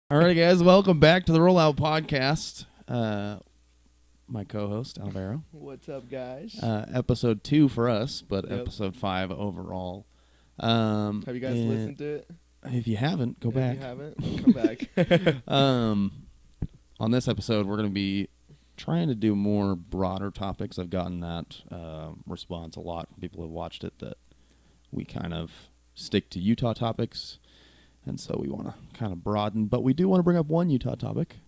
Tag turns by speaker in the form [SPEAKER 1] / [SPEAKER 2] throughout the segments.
[SPEAKER 1] All right, guys, welcome back to the Rollout podcast. My co-host, Alvaro.
[SPEAKER 2] What's up, guys?
[SPEAKER 1] Episode 2 for us, but
[SPEAKER 2] Yep.
[SPEAKER 1] episode 5 overall.
[SPEAKER 2] Have you guys listened to it?
[SPEAKER 1] If you haven't, go back.
[SPEAKER 2] If you haven't, come back.
[SPEAKER 1] On this episode, we're going to be trying to do more broader topics. I've gotten that response a lot from people who have watched it, that we kind of stick to Utah topics. And so we want to kind of broaden, but we do want to bring up one Utah topic.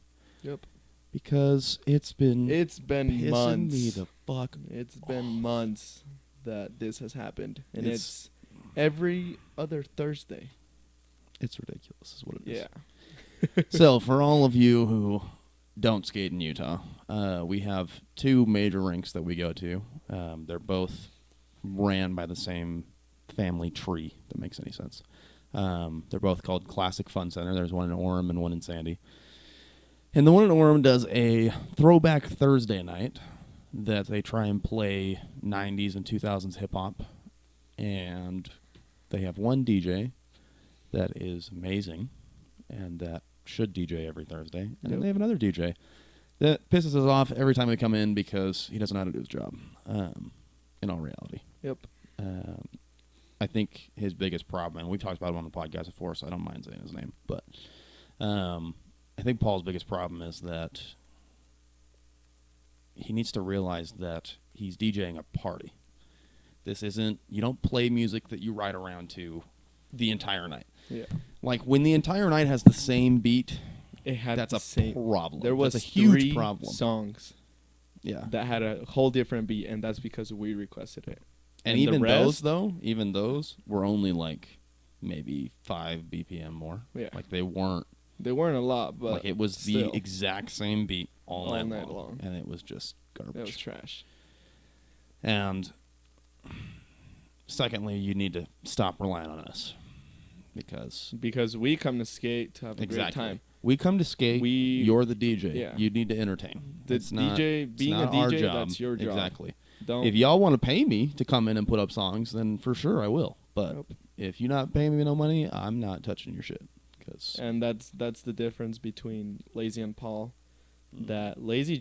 [SPEAKER 2] Yep.
[SPEAKER 1] Because it's been
[SPEAKER 2] pissing
[SPEAKER 1] months.
[SPEAKER 2] me
[SPEAKER 1] the fuck.
[SPEAKER 2] It's been months that this has happened, and
[SPEAKER 1] It's-
[SPEAKER 2] it's every other Thursday.
[SPEAKER 1] It's ridiculous, is what it is.
[SPEAKER 2] Yeah.
[SPEAKER 1] So for all of you who don't skate in Utah, we have 2 major rinks that we go to. They're both ran by the same family tree. If that makes any sense. They're both called Classic Fun Center. There's one in Orem and one in Sandy. And the one in Orem does a throwback Thursday night that they try and play 90s and 2000s hip-hop. And they have one DJ that is amazing and that should DJ every Thursday. And then they have another DJ that pisses us off every time we come in because he doesn't know how to do his job, in all reality.
[SPEAKER 2] Yep.
[SPEAKER 1] I think his biggest problem, and we've talked about him on the podcast before, so I don't mind saying his name, but I think Paul's biggest problem is that he needs to realize that he's DJing a party. This isn't, you don't play music that you ride around to the entire night.
[SPEAKER 2] Yeah.
[SPEAKER 1] Like, when the entire night has the same beat,
[SPEAKER 2] It had
[SPEAKER 1] that's
[SPEAKER 2] the
[SPEAKER 1] a
[SPEAKER 2] same
[SPEAKER 1] problem.
[SPEAKER 2] There was
[SPEAKER 1] that's a huge
[SPEAKER 2] 3
[SPEAKER 1] problem.
[SPEAKER 2] songs
[SPEAKER 1] Yeah.
[SPEAKER 2] that had a whole different beat, and that's because we requested it.
[SPEAKER 1] And
[SPEAKER 2] the
[SPEAKER 1] even
[SPEAKER 2] rest-
[SPEAKER 1] those were only like maybe 5 BPM more.
[SPEAKER 2] Yeah.
[SPEAKER 1] Like, they weren't.
[SPEAKER 2] They weren't a lot, but
[SPEAKER 1] Like, it was
[SPEAKER 2] still,
[SPEAKER 1] the exact same beat all
[SPEAKER 2] All
[SPEAKER 1] night
[SPEAKER 2] night
[SPEAKER 1] long,
[SPEAKER 2] long.
[SPEAKER 1] and it was just
[SPEAKER 2] that was
[SPEAKER 1] garbage.
[SPEAKER 2] trash.
[SPEAKER 1] And secondly, you need to stop relying on us because
[SPEAKER 2] we come to skate to have a great time.
[SPEAKER 1] we come to skate. You're the DJ.
[SPEAKER 2] Yeah.
[SPEAKER 1] You need to entertain.
[SPEAKER 2] The
[SPEAKER 1] It's not-
[SPEAKER 2] DJ,
[SPEAKER 1] it's
[SPEAKER 2] being a
[SPEAKER 1] not our
[SPEAKER 2] DJ,
[SPEAKER 1] job.
[SPEAKER 2] that's your job.
[SPEAKER 1] Exactly.
[SPEAKER 2] Don't.
[SPEAKER 1] If y'all want to pay me to come in and put up songs, then for sure I will. But
[SPEAKER 2] Nope.
[SPEAKER 1] if you're not paying me no money, I'm not touching your shit.
[SPEAKER 2] And that's the difference between Lazy and Paul. That Lazy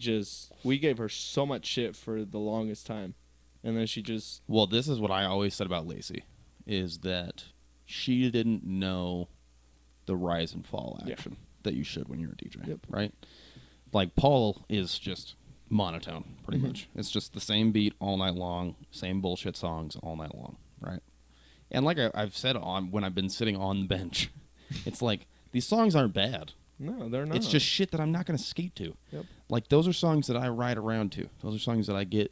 [SPEAKER 2] we gave her so much shit for the longest time, and then she just
[SPEAKER 1] Well, this is what I always said about Lacey, is that she didn't know the rise and fall action that you should when you're a DJ,
[SPEAKER 2] Yep.
[SPEAKER 1] right? Like, Paul is just monotone, pretty much. It's just the same beat all night long, same bullshit songs all night long, right? And like I've said when I've been sitting on the bench, it's like, these songs aren't bad.
[SPEAKER 2] no, they're not.
[SPEAKER 1] It's just shit that I'm not going to skate to.
[SPEAKER 2] Yep.
[SPEAKER 1] Like, those are songs that I ride around to. Those are songs that I get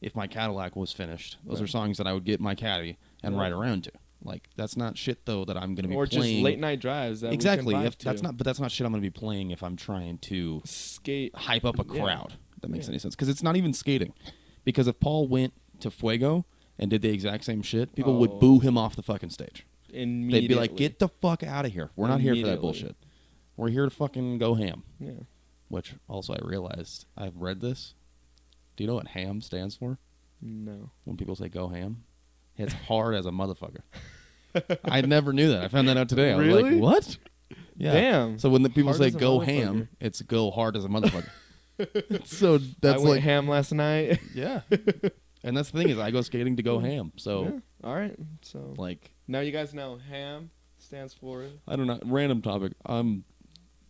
[SPEAKER 1] if my Cadillac was finished. Those are
[SPEAKER 2] Right.
[SPEAKER 1] songs that I would get my caddy and
[SPEAKER 2] Yeah.
[SPEAKER 1] ride around to. Like, that's not shit, though, that I'm going to be
[SPEAKER 2] or
[SPEAKER 1] playing.
[SPEAKER 2] just late night drives. That
[SPEAKER 1] Exactly.
[SPEAKER 2] We can
[SPEAKER 1] If
[SPEAKER 2] vibe
[SPEAKER 1] that's
[SPEAKER 2] to.
[SPEAKER 1] not, but that's not shit I'm going to be playing if I'm trying to
[SPEAKER 2] skate.
[SPEAKER 1] hype up a
[SPEAKER 2] Yeah.
[SPEAKER 1] crowd. If that makes
[SPEAKER 2] Yeah.
[SPEAKER 1] any sense. Because it's not even skating. Because if Paul went to Fuego and did the exact same shit, people would
[SPEAKER 2] Oh.
[SPEAKER 1] boo him off the fucking stage.
[SPEAKER 2] Immediately.
[SPEAKER 1] They'd be like, "Get the fuck out of here. We're not here for that
[SPEAKER 2] Immediately.
[SPEAKER 1] bullshit. We're here to fucking go ham."
[SPEAKER 2] Yeah.
[SPEAKER 1] Which also I realized, I've read this. Do you know what ham stands for?
[SPEAKER 2] No.
[SPEAKER 1] When people say go ham? It's hard as a motherfucker. I never knew that. I found that out today. I was
[SPEAKER 2] Really?
[SPEAKER 1] like, what? Yeah.
[SPEAKER 2] Damn.
[SPEAKER 1] So when the people
[SPEAKER 2] Hard
[SPEAKER 1] say
[SPEAKER 2] as a
[SPEAKER 1] go
[SPEAKER 2] motherfucker.
[SPEAKER 1] ham, it's go hard as a motherfucker. So that's
[SPEAKER 2] I went
[SPEAKER 1] like,
[SPEAKER 2] ham last night.
[SPEAKER 1] yeah. And that's the thing, is I go skating to go ham. So,
[SPEAKER 2] Yeah. All right. So
[SPEAKER 1] like,
[SPEAKER 2] now you guys know ham stands for
[SPEAKER 1] I don't know. Random topic.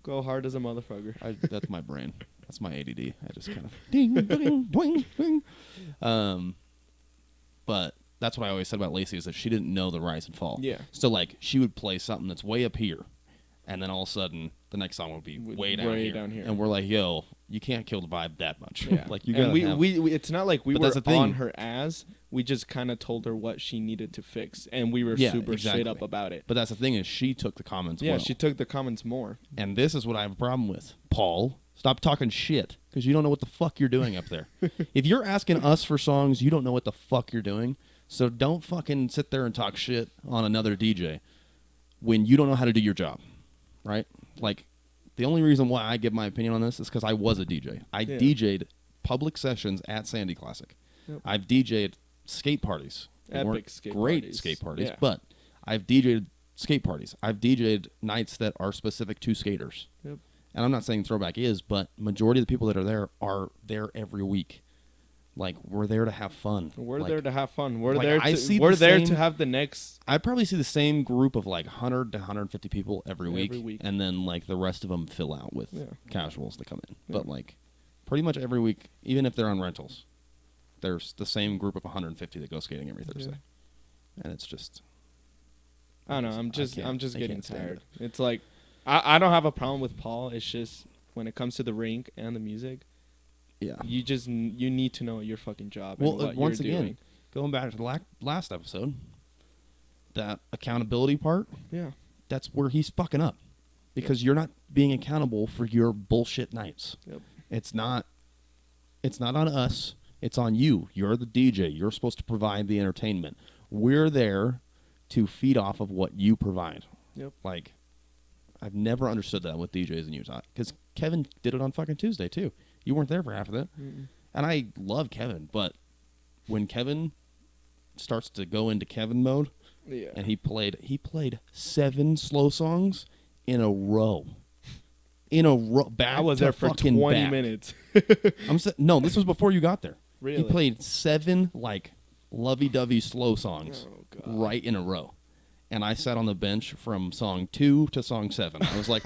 [SPEAKER 2] go hard as a motherfucker.
[SPEAKER 1] That's my brain. That's my ADD. I just kind of ding, ding, ding, ding. But that's what I always said about Lacey, is that she didn't know the rise and fall.
[SPEAKER 2] Yeah.
[SPEAKER 1] So, like, she would play something that's way up here, and then all of a sudden, the next song would be way down here. And we're like, yo, you can't kill the vibe that much.
[SPEAKER 2] Yeah.
[SPEAKER 1] Like, you
[SPEAKER 2] and
[SPEAKER 1] gotta
[SPEAKER 2] we it's not like we
[SPEAKER 1] But
[SPEAKER 2] were
[SPEAKER 1] that's the thing.
[SPEAKER 2] on her ass. We just kind of told her what she needed to fix, and we were
[SPEAKER 1] Yeah,
[SPEAKER 2] super straight
[SPEAKER 1] exactly.
[SPEAKER 2] up about it.
[SPEAKER 1] But that's the thing, is she took the comments
[SPEAKER 2] Yeah,
[SPEAKER 1] well.
[SPEAKER 2] she took the comments more.
[SPEAKER 1] And this is what I have a problem with. Paul, stop talking shit, because you don't know what the fuck you're doing up there. If you're asking us for songs, you don't know what the fuck you're doing. So don't fucking sit there and talk shit on another DJ when you don't know how to do your job, right? Like, the only reason why I give my opinion on this is because I was a DJ. I DJ'd public sessions at Sandy Classic.
[SPEAKER 2] Yep.
[SPEAKER 1] I've DJ'd skate parties. They
[SPEAKER 2] Epic
[SPEAKER 1] weren't
[SPEAKER 2] skate
[SPEAKER 1] great
[SPEAKER 2] parties.
[SPEAKER 1] skate parties,
[SPEAKER 2] Yeah.
[SPEAKER 1] but I've DJ'd skate parties. I've DJ'd nights that are specific to skaters.
[SPEAKER 2] Yep.
[SPEAKER 1] And I'm not saying Throwback is, but majority of the people that are there every week. Like, we're there to have fun.
[SPEAKER 2] We're
[SPEAKER 1] like,
[SPEAKER 2] there to have fun. We're
[SPEAKER 1] like,
[SPEAKER 2] there
[SPEAKER 1] I
[SPEAKER 2] to
[SPEAKER 1] see
[SPEAKER 2] we're
[SPEAKER 1] the
[SPEAKER 2] there
[SPEAKER 1] same-
[SPEAKER 2] to have the next.
[SPEAKER 1] I probably see the same group of like 100 to 150 people every week,
[SPEAKER 2] Every week.
[SPEAKER 1] and then like the rest of them fill out with
[SPEAKER 2] Yeah.
[SPEAKER 1] casuals that come in.
[SPEAKER 2] Yeah.
[SPEAKER 1] But like pretty much every week, even if they're on rentals, there's the same group of 150 that go skating every Thursday, and it's just
[SPEAKER 2] I don't know. I'm just
[SPEAKER 1] I can't
[SPEAKER 2] getting
[SPEAKER 1] stand
[SPEAKER 2] tired.
[SPEAKER 1] it.
[SPEAKER 2] It's like I don't have a problem with Paul. It's just when it comes to the rink and the music,
[SPEAKER 1] yeah.
[SPEAKER 2] you need to know your fucking job.
[SPEAKER 1] Well,
[SPEAKER 2] and what
[SPEAKER 1] once
[SPEAKER 2] you're
[SPEAKER 1] again,
[SPEAKER 2] doing.
[SPEAKER 1] going back to the last episode, that accountability part,
[SPEAKER 2] Yeah.
[SPEAKER 1] that's where he's fucking up, because you're not being accountable for your bullshit nights.
[SPEAKER 2] Yep.
[SPEAKER 1] It's not on us. It's on you. You're the DJ. You're supposed to provide the entertainment. We're there to feed off of what you provide.
[SPEAKER 2] Yep.
[SPEAKER 1] Like, I've never understood that with DJs in Utah, because Kevin did it on fucking Tuesday too. You weren't there for half of it.
[SPEAKER 2] Mm-mm.
[SPEAKER 1] And I love Kevin, but when Kevin starts to go into Kevin mode,
[SPEAKER 2] Yeah.
[SPEAKER 1] and he played 7 slow songs in a row. Back
[SPEAKER 2] I was
[SPEAKER 1] to
[SPEAKER 2] there for
[SPEAKER 1] fucking
[SPEAKER 2] 20
[SPEAKER 1] back.
[SPEAKER 2] minutes.
[SPEAKER 1] No, this was before you got there.
[SPEAKER 2] Really?
[SPEAKER 1] He played 7 like lovey-dovey slow songs
[SPEAKER 2] Oh, God.
[SPEAKER 1] right in a row. And I sat on the bench from song 2 to song 7. I was like,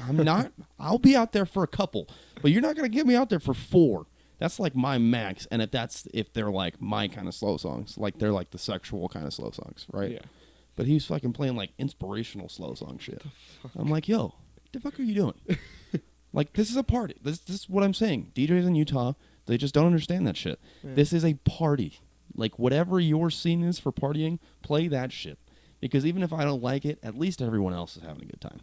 [SPEAKER 1] I'll be out there for a couple, but you're not going to get me out there for 4. That's like my max. And if they're like my kind of slow songs, like they're like the sexual kind of slow songs, right?
[SPEAKER 2] Yeah.
[SPEAKER 1] But he was fucking playing like inspirational slow song shit. I'm like, yo, what the fuck are you doing? Like, this is a party. This is what I'm saying. DJs in Utah, they just don't understand that shit.
[SPEAKER 2] Yeah.
[SPEAKER 1] This is a party. Like, whatever your scene is for partying, play that shit. Because even if I don't like it, at least everyone else is having a good time.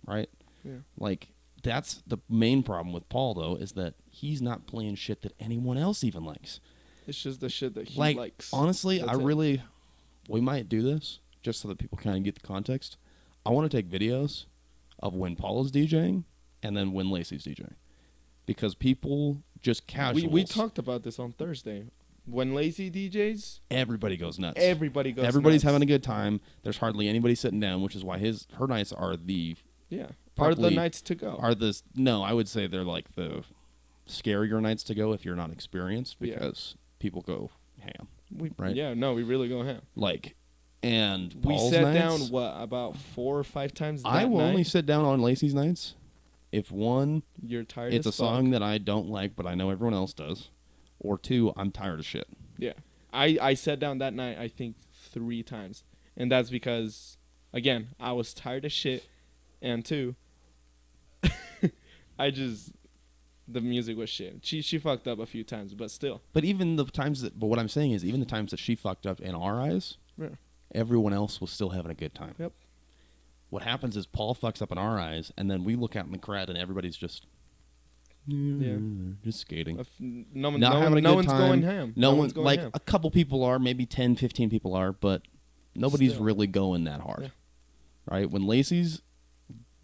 [SPEAKER 1] Right?
[SPEAKER 2] Yeah.
[SPEAKER 1] Like, that's the main problem with Paul, though, is that he's not playing shit that anyone else even likes.
[SPEAKER 2] It's just the shit that he
[SPEAKER 1] Like,
[SPEAKER 2] likes.
[SPEAKER 1] honestly,
[SPEAKER 2] That's it.
[SPEAKER 1] we might do this just so that people kind of get the context. I want to take videos of when Paul is DJing and then when Lacey's DJing. Because people just casuals.
[SPEAKER 2] We talked about this on Thursday. When Lazy DJs,
[SPEAKER 1] Everybody goes nuts.
[SPEAKER 2] everybody's
[SPEAKER 1] Everybody's
[SPEAKER 2] nuts.
[SPEAKER 1] having a good time. There's hardly anybody sitting down, which is why her nights are the
[SPEAKER 2] Yeah. Part of the
[SPEAKER 1] probably
[SPEAKER 2] nights to go.
[SPEAKER 1] no, I would say they're like the scarier nights to go if you're not experienced,
[SPEAKER 2] Yeah.
[SPEAKER 1] because people go ham.
[SPEAKER 2] we,
[SPEAKER 1] right.
[SPEAKER 2] Yeah, no, we really go ham.
[SPEAKER 1] Like, and
[SPEAKER 2] We
[SPEAKER 1] Paul's
[SPEAKER 2] sat
[SPEAKER 1] nights,
[SPEAKER 2] down, about 4 or 5 times that
[SPEAKER 1] I will
[SPEAKER 2] night?
[SPEAKER 1] only sit down on Lacey's nights if, one,
[SPEAKER 2] You're tired
[SPEAKER 1] it's a
[SPEAKER 2] as fuck.
[SPEAKER 1] song that I don't like but I know everyone else does, or 2, I'm tired of shit.
[SPEAKER 2] Yeah. I sat down that night, I think, 3 times. And that's because, again, I was tired of shit. And 2, the music was shit. She fucked up a few times, but still.
[SPEAKER 1] But what I'm saying is, even the times that she fucked up in our eyes,
[SPEAKER 2] Yeah.
[SPEAKER 1] everyone else was still having a good time.
[SPEAKER 2] Yep.
[SPEAKER 1] What happens is Paul fucks up in our eyes, and then we look out in the crowd, and everybody's just just skating.
[SPEAKER 2] No
[SPEAKER 1] Not having a good
[SPEAKER 2] one's
[SPEAKER 1] time.
[SPEAKER 2] going ham.
[SPEAKER 1] No
[SPEAKER 2] one's
[SPEAKER 1] one,
[SPEAKER 2] going
[SPEAKER 1] like
[SPEAKER 2] ham.
[SPEAKER 1] a couple people are, maybe 10, 15 people are, but nobody's
[SPEAKER 2] Still.
[SPEAKER 1] really going that hard.
[SPEAKER 2] Yeah.
[SPEAKER 1] Right? When Lacey's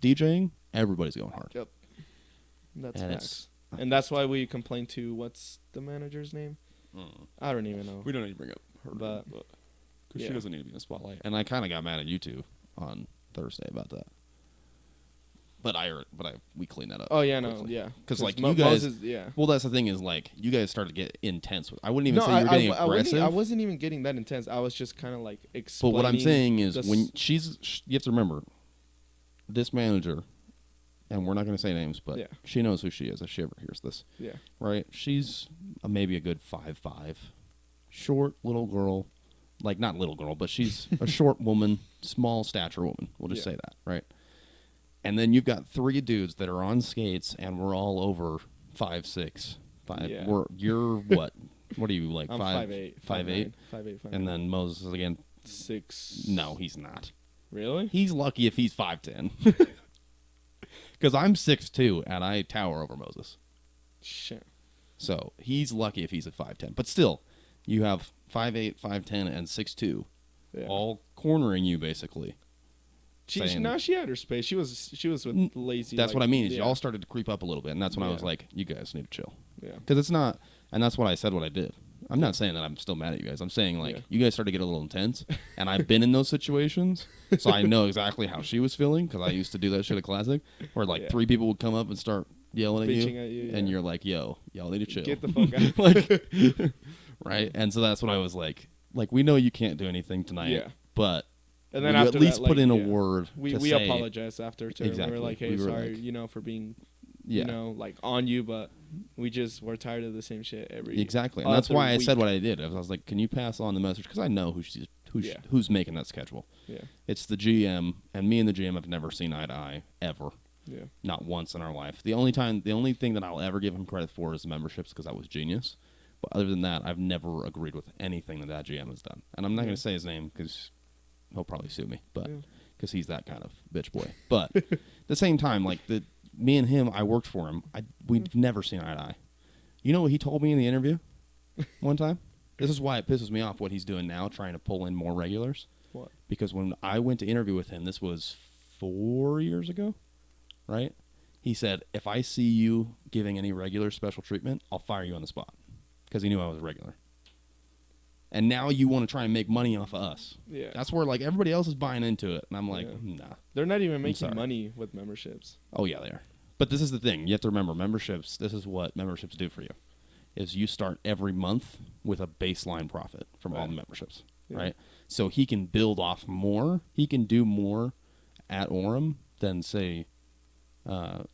[SPEAKER 1] DJing, everybody's going hard.
[SPEAKER 2] Yep. That's
[SPEAKER 1] And
[SPEAKER 2] facts. And that's why we complained to, what's the manager's name?
[SPEAKER 1] Mm.
[SPEAKER 2] I don't even know.
[SPEAKER 1] We don't need to bring up her,
[SPEAKER 2] But-
[SPEAKER 1] because
[SPEAKER 2] yeah.
[SPEAKER 1] she doesn't need to be in the spotlight. And I kind of got mad at you two on Thursday about that. But we cleaned that up.
[SPEAKER 2] Oh, yeah, no,
[SPEAKER 1] quickly.
[SPEAKER 2] yeah.
[SPEAKER 1] Because like you guys,
[SPEAKER 2] Moses, yeah.
[SPEAKER 1] well, that's the thing is like you guys started to get intense. I wouldn't even
[SPEAKER 2] No,
[SPEAKER 1] say you were getting
[SPEAKER 2] I wasn't,
[SPEAKER 1] aggressive.
[SPEAKER 2] I wasn't even getting that intense. I was just kind of like
[SPEAKER 1] But
[SPEAKER 2] explaining.
[SPEAKER 1] what I'm saying is,
[SPEAKER 2] the
[SPEAKER 1] when you have to remember, this manager, and we're not going to say names, but
[SPEAKER 2] Yeah.
[SPEAKER 1] she knows who she is if she ever hears this,
[SPEAKER 2] Yeah.
[SPEAKER 1] right? She's maybe a good 5'5", short little girl, like not little girl, but she's a short woman, small stature woman. We'll just
[SPEAKER 2] Yeah.
[SPEAKER 1] say that, right? And then you've got 3 dudes that are on skates, and we're all over 5'6", 5.
[SPEAKER 2] Yeah.
[SPEAKER 1] You're what? What are you like?
[SPEAKER 2] I'm
[SPEAKER 1] 5'8",
[SPEAKER 2] 5'8",
[SPEAKER 1] 5'8",
[SPEAKER 2] 5'8",
[SPEAKER 1] and then Moses is again.
[SPEAKER 2] 6.
[SPEAKER 1] No, he's not.
[SPEAKER 2] Really?
[SPEAKER 1] He's lucky if he's 5'10". Because I'm 6'2", and I tower over Moses.
[SPEAKER 2] Shit.
[SPEAKER 1] So he's lucky if he's at 5'10". But still, you have 5'8", 5'10", and 6'2",
[SPEAKER 2] Yeah.
[SPEAKER 1] all cornering you basically. saying-
[SPEAKER 2] Now she had her space. She was with Lazy.
[SPEAKER 1] That's
[SPEAKER 2] like,
[SPEAKER 1] what I mean. Is
[SPEAKER 2] yeah.
[SPEAKER 1] y'all started to creep up a little bit, and that's when I was
[SPEAKER 2] Yeah.
[SPEAKER 1] like, you guys need to chill.
[SPEAKER 2] Yeah.
[SPEAKER 1] Because it's not, and that's what I said what I did. I'm not saying that I'm still mad at you guys. I'm saying, like,
[SPEAKER 2] Yeah.
[SPEAKER 1] you guys started to get a little intense, and I've been in those situations, so I know exactly how she was feeling, because I used to do that shit at Classic, where, like,
[SPEAKER 2] Yeah.
[SPEAKER 1] 3 people would come up and start yelling
[SPEAKER 2] Bitching at you,
[SPEAKER 1] and
[SPEAKER 2] yeah.
[SPEAKER 1] you're like, yo, y'all need to chill.
[SPEAKER 2] Get the fuck out.
[SPEAKER 1] Like, right? And so that's what I was like, we know you can't do anything tonight,
[SPEAKER 2] Yeah.
[SPEAKER 1] but
[SPEAKER 2] And then
[SPEAKER 1] will you
[SPEAKER 2] after
[SPEAKER 1] at least
[SPEAKER 2] that,
[SPEAKER 1] put
[SPEAKER 2] like,
[SPEAKER 1] in a
[SPEAKER 2] yeah.
[SPEAKER 1] word
[SPEAKER 2] We
[SPEAKER 1] to say,
[SPEAKER 2] apologized after too.
[SPEAKER 1] Exactly.
[SPEAKER 2] We were like, hey,
[SPEAKER 1] We were
[SPEAKER 2] sorry,
[SPEAKER 1] like-
[SPEAKER 2] for being,
[SPEAKER 1] yeah.
[SPEAKER 2] like on you, but we're tired of the same shit every.
[SPEAKER 1] Exactly, and that's
[SPEAKER 2] other
[SPEAKER 1] why I said
[SPEAKER 2] week.
[SPEAKER 1] what I did. I was like, "Can you pass on the message?" Because I know
[SPEAKER 2] Yeah.
[SPEAKER 1] who's making that schedule.
[SPEAKER 2] Yeah.
[SPEAKER 1] It's the GM, and me and the GM have never seen eye to eye ever,
[SPEAKER 2] Yeah.
[SPEAKER 1] not once in our life. The only thing that I'll ever give him credit for is the memberships, because that was genius. But other than that, I've never agreed with anything that GM has done, and I'm not
[SPEAKER 2] Yeah.
[SPEAKER 1] going to say his name because he'll probably sue me, but
[SPEAKER 2] Yeah.
[SPEAKER 1] because he's that kind of bitch boy. But at the same time, like me and him, I worked for him. We'd never seen eye to eye. You know what he told me in the interview one time? This is why it pisses me off what he's doing now, trying to pull in more regulars.
[SPEAKER 2] What?
[SPEAKER 1] Because when I went to interview with him, this was 4 years ago, right? He said, if I see you giving any regular special treatment, I'll fire you on the spot. Because he knew I was a regular. And now you want to try and make money off of us.
[SPEAKER 2] Yeah.
[SPEAKER 1] That's where, like, everybody else is buying into it. And I'm like,
[SPEAKER 2] Yeah.
[SPEAKER 1] nah.
[SPEAKER 2] They're not even
[SPEAKER 1] sorry.
[SPEAKER 2] making money with memberships.
[SPEAKER 1] Oh, yeah, they are. But this is the thing. You have to remember, memberships, this is what memberships do for you, is you start every month with a baseline profit from all
[SPEAKER 2] Right.
[SPEAKER 1] the memberships,
[SPEAKER 2] Yeah.
[SPEAKER 1] right? So he can build off more. He can do more at Orem than, say, the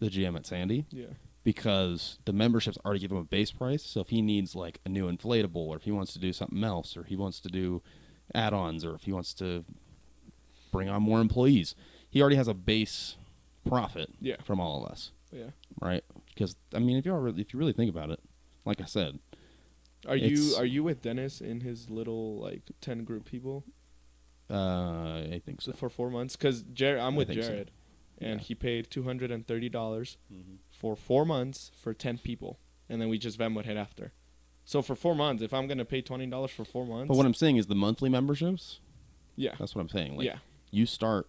[SPEAKER 1] GM at Sandy,
[SPEAKER 2] Yeah.
[SPEAKER 1] because the memberships already give him a base price. So if he needs, like, a new inflatable, or if he wants to do something else, or he wants to do add-ons, or if he wants to bring on more employees, he already has a base profit
[SPEAKER 2] Yeah.
[SPEAKER 1] from all of us,
[SPEAKER 2] Yeah.
[SPEAKER 1] right? Because I mean, if you really think about it, like I said,
[SPEAKER 2] Are
[SPEAKER 1] It's-
[SPEAKER 2] you with Dennis in his little like 10 group people
[SPEAKER 1] I think so.
[SPEAKER 2] for 4 months? Because I'm with
[SPEAKER 1] think so.
[SPEAKER 2] Jared, and
[SPEAKER 1] Yeah.
[SPEAKER 2] he paid $230
[SPEAKER 1] Mm-hmm.
[SPEAKER 2] for 4 months for 10 people, and then we just Venmoed it after. So for 4 months, if I'm gonna pay $20 for 4 months,
[SPEAKER 1] But what I'm saying is the monthly memberships.
[SPEAKER 2] yeah,
[SPEAKER 1] That's what I'm saying. Like,
[SPEAKER 2] yeah,
[SPEAKER 1] you start,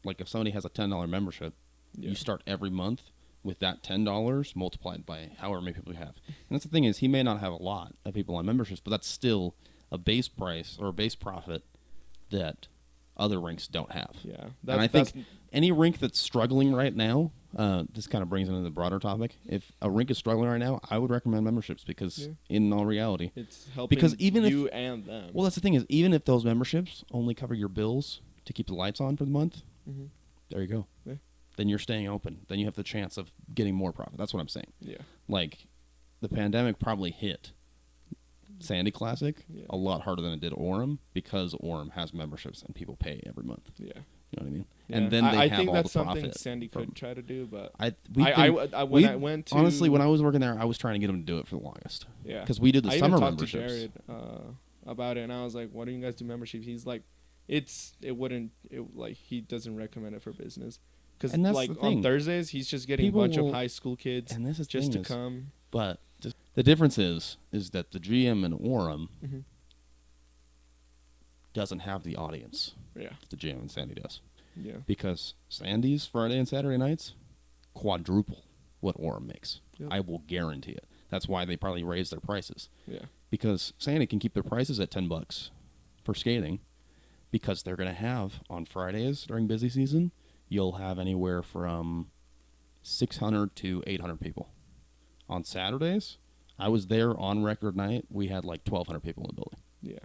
[SPEAKER 1] like, if somebody has a $10 membership,
[SPEAKER 2] yeah,
[SPEAKER 1] you start every month with that $10 multiplied by however many people you have. And that's the thing, is he may not have a lot of people on memberships, but that's still a base price or a base profit that other rinks don't have.
[SPEAKER 2] yeah.
[SPEAKER 1] And I think any rink that's struggling right now, this kind of brings into the broader topic. If a rink is struggling right now, I would recommend memberships, because
[SPEAKER 2] Yeah.
[SPEAKER 1] in all reality,
[SPEAKER 2] it's helping
[SPEAKER 1] because even
[SPEAKER 2] you
[SPEAKER 1] if-
[SPEAKER 2] and them.
[SPEAKER 1] well, that's the thing, is even if those memberships only cover your bills to keep the lights on for the month,
[SPEAKER 2] Mhm.
[SPEAKER 1] there you go.
[SPEAKER 2] Yeah.
[SPEAKER 1] Then you're staying open. Then you have the chance of getting more profit. That's what I'm saying.
[SPEAKER 2] Yeah,
[SPEAKER 1] Like, the pandemic probably hit Sandy Classic
[SPEAKER 2] Yeah.
[SPEAKER 1] a lot harder than it did Orem, because Orem has memberships and people pay every month.
[SPEAKER 2] yeah.
[SPEAKER 1] You know what I mean?
[SPEAKER 2] Yeah.
[SPEAKER 1] And then they
[SPEAKER 2] I
[SPEAKER 1] have
[SPEAKER 2] think
[SPEAKER 1] all
[SPEAKER 2] that's
[SPEAKER 1] the
[SPEAKER 2] something
[SPEAKER 1] profit.
[SPEAKER 2] Sandy
[SPEAKER 1] from-
[SPEAKER 2] could try to do, but
[SPEAKER 1] When I
[SPEAKER 2] went to
[SPEAKER 1] honestly, when I was working there, I was trying to get them to do it for the longest.
[SPEAKER 2] yeah,
[SPEAKER 1] Because we did the
[SPEAKER 2] I
[SPEAKER 1] summer
[SPEAKER 2] even talked
[SPEAKER 1] memberships.
[SPEAKER 2] to Jared about it, and I was like, "Why don't you guys do memberships?" He's like, he doesn't recommend it for business, because
[SPEAKER 1] And that's
[SPEAKER 2] like
[SPEAKER 1] the
[SPEAKER 2] on
[SPEAKER 1] thing.
[SPEAKER 2] Thursdays he's just getting
[SPEAKER 1] People
[SPEAKER 2] a bunch
[SPEAKER 1] will-
[SPEAKER 2] of high school kids
[SPEAKER 1] And this is
[SPEAKER 2] just to
[SPEAKER 1] thing is-
[SPEAKER 2] come.
[SPEAKER 1] But the difference is that the GM in Orem
[SPEAKER 2] Mm-hmm.
[SPEAKER 1] doesn't have the audience
[SPEAKER 2] Yeah,
[SPEAKER 1] that the GM in Sandy does.
[SPEAKER 2] yeah,
[SPEAKER 1] Because Sandy's Friday and Saturday nights quadruple what Orem makes.
[SPEAKER 2] Yep.
[SPEAKER 1] I will guarantee it. That's why they probably raised their prices.
[SPEAKER 2] yeah,
[SPEAKER 1] Because Sandy can keep their prices at $10 for skating, because they're going to have on Fridays during busy season, you'll have anywhere from 600 to 800 people. On Saturdays, I was there on record night, we had like 1,200 people in the building.
[SPEAKER 2] yeah.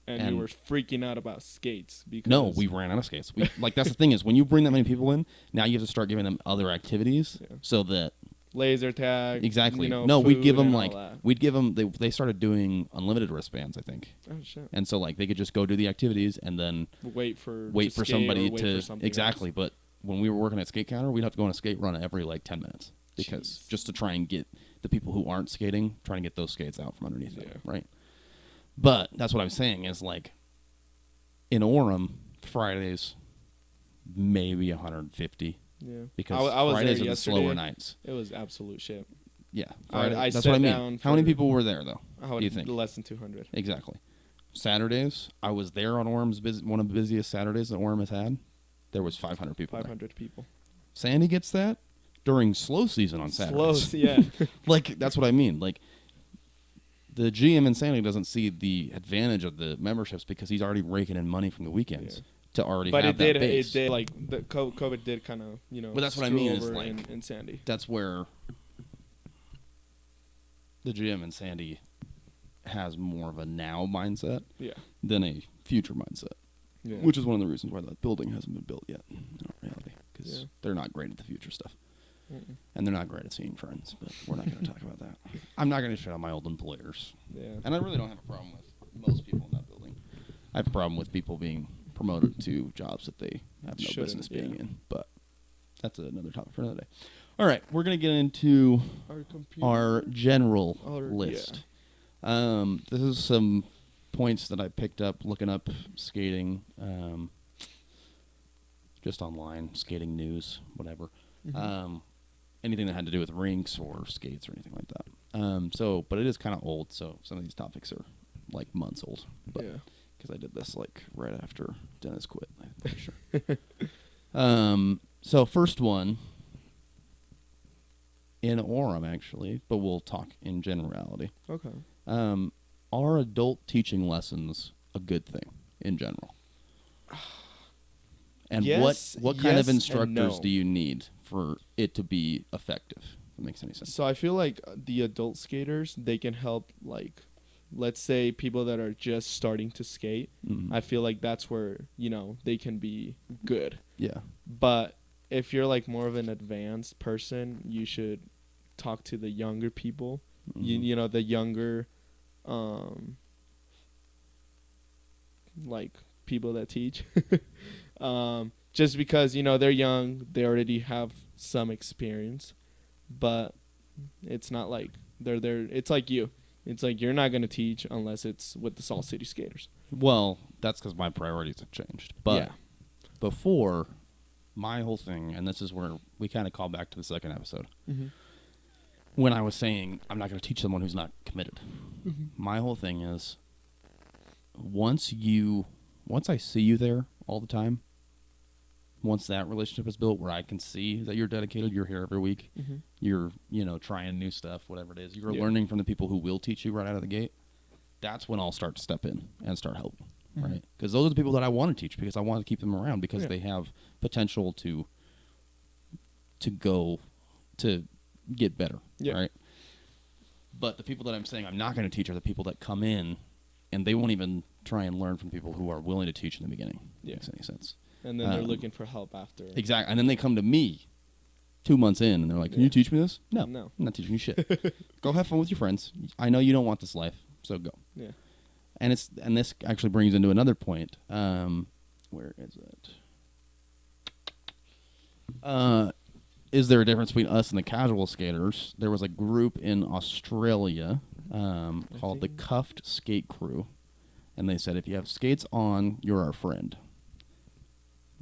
[SPEAKER 2] And
[SPEAKER 1] And-
[SPEAKER 2] you were freaking out about skates because
[SPEAKER 1] No, we ran out of skates. Like, that's the thing, is when you bring that many people in, now you have to start giving them other activities,
[SPEAKER 2] Yeah.
[SPEAKER 1] so that
[SPEAKER 2] laser tag.
[SPEAKER 1] exactly.
[SPEAKER 2] You know,
[SPEAKER 1] No, we'd give
[SPEAKER 2] food
[SPEAKER 1] them
[SPEAKER 2] and
[SPEAKER 1] like
[SPEAKER 2] all that.
[SPEAKER 1] we'd give them. They started doing unlimited wristbands, I think,
[SPEAKER 2] Oh shit!
[SPEAKER 1] and so like they could just go do the activities and then
[SPEAKER 2] Wait for
[SPEAKER 1] wait
[SPEAKER 2] to
[SPEAKER 1] for
[SPEAKER 2] skate
[SPEAKER 1] somebody
[SPEAKER 2] or wait
[SPEAKER 1] to
[SPEAKER 2] for something
[SPEAKER 1] exactly.
[SPEAKER 2] else.
[SPEAKER 1] But when we were working at skate counter, we'd have to go on a skate run every like 10 minutes, because
[SPEAKER 2] Jeez.
[SPEAKER 1] just to try and get the people who aren't skating, trying to get those skates out from underneath them,
[SPEAKER 2] Yeah.
[SPEAKER 1] right? But that's what I'm saying is, like, in Orem, Fridays maybe 150,
[SPEAKER 2] Yeah,
[SPEAKER 1] because
[SPEAKER 2] I was
[SPEAKER 1] Fridays
[SPEAKER 2] there
[SPEAKER 1] are the slower
[SPEAKER 2] yesterday.
[SPEAKER 1] nights.
[SPEAKER 2] It was absolute shit.
[SPEAKER 1] Yeah,
[SPEAKER 2] I
[SPEAKER 1] Friday, that's
[SPEAKER 2] sat
[SPEAKER 1] what I mean.
[SPEAKER 2] down
[SPEAKER 1] How many
[SPEAKER 2] for-
[SPEAKER 1] people were there though?
[SPEAKER 2] How
[SPEAKER 1] do you think?
[SPEAKER 2] less than 200?
[SPEAKER 1] Exactly. Saturdays, I was there on Orem's one of the busiest Saturdays that Orem has had. There was 500 people.
[SPEAKER 2] 500 people.
[SPEAKER 1] There. Sandy gets that during slow season on Saturdays.
[SPEAKER 2] Slow, yeah.
[SPEAKER 1] Like, that's what I mean. Like, The GM in Sandy doesn't see the advantage of the memberships because he's already raking in money from the weekends to already have that base.
[SPEAKER 2] It did, like, the COVID did kind of,
[SPEAKER 1] But that's what I mean is,
[SPEAKER 2] over
[SPEAKER 1] like,
[SPEAKER 2] in Sandy.
[SPEAKER 1] That's where the GM in Sandy has more of a now mindset than a future mindset, which is one of the reasons why that building hasn't been built yet in reality, because they're not great at the future stuff. And they're not great at seeing trends, but we're not going to talk about that. I'm not going to shit on my old employers. And I really don't have a problem with most people in that building. I have a problem with people being promoted to jobs that they have no business being in, but that's another topic for another day. All right, we're going to get into our general list. This is some points that I picked up looking up skating, just online, skating news, whatever. Anything that had to do with rinks or skates or anything like that. But it is kind of old, so some of these topics are like months old. But, because I did this like right after Dennis quit, I'm pretty sure. So first one, in Orem actually, but we'll talk in generality.
[SPEAKER 2] Okay.
[SPEAKER 1] Are adult teaching lessons a good thing in general? And what kind of instructors do you need for it to be effective? If that makes any sense.
[SPEAKER 2] So I feel like the adult skaters, they can help, like, let's say people that are just starting to skate. I feel like that's where, they can be good.
[SPEAKER 1] Yeah.
[SPEAKER 2] But if you're like more of an advanced person, you should talk to the younger people. You know, the younger like people that teach. Just because, they're young, they already have some experience, but it's not like they're there. It's like you. It's like you're not going to teach unless it's with the Salt City Skaters.
[SPEAKER 1] Well, that's because my priorities have changed. But before, my whole thing, and this is where we kind of call back to the second episode, when I was saying I'm not going to teach someone who's not committed. My whole thing is once I see you there all the time, once that relationship is built where I can see that you're dedicated, you're here every week, you're, trying new stuff, whatever it is, you're learning from the people who will teach you right out of the gate, that's when I'll start to step in and start helping, right? Because those are the people that I want to teach because I want to keep them around because they have potential to go to get better, right? But the people that I'm saying I'm not going to teach are the people that come in and they won't even try and learn from people who are willing to teach in the beginning. Makes any sense.
[SPEAKER 2] And then they're looking for help after.
[SPEAKER 1] Exactly. And then they come to me 2 months in, and they're like, can you teach me this? No. I'm not teaching you shit. Go have fun with your friends. I know you don't want this life, so go.
[SPEAKER 2] Yeah.
[SPEAKER 1] And this actually brings into another point. Where is it? Is there a difference between us and the casual skaters? There was a group in Australia called the Cuffed Skate Crew, and they said, if you have skates on, you're our friend.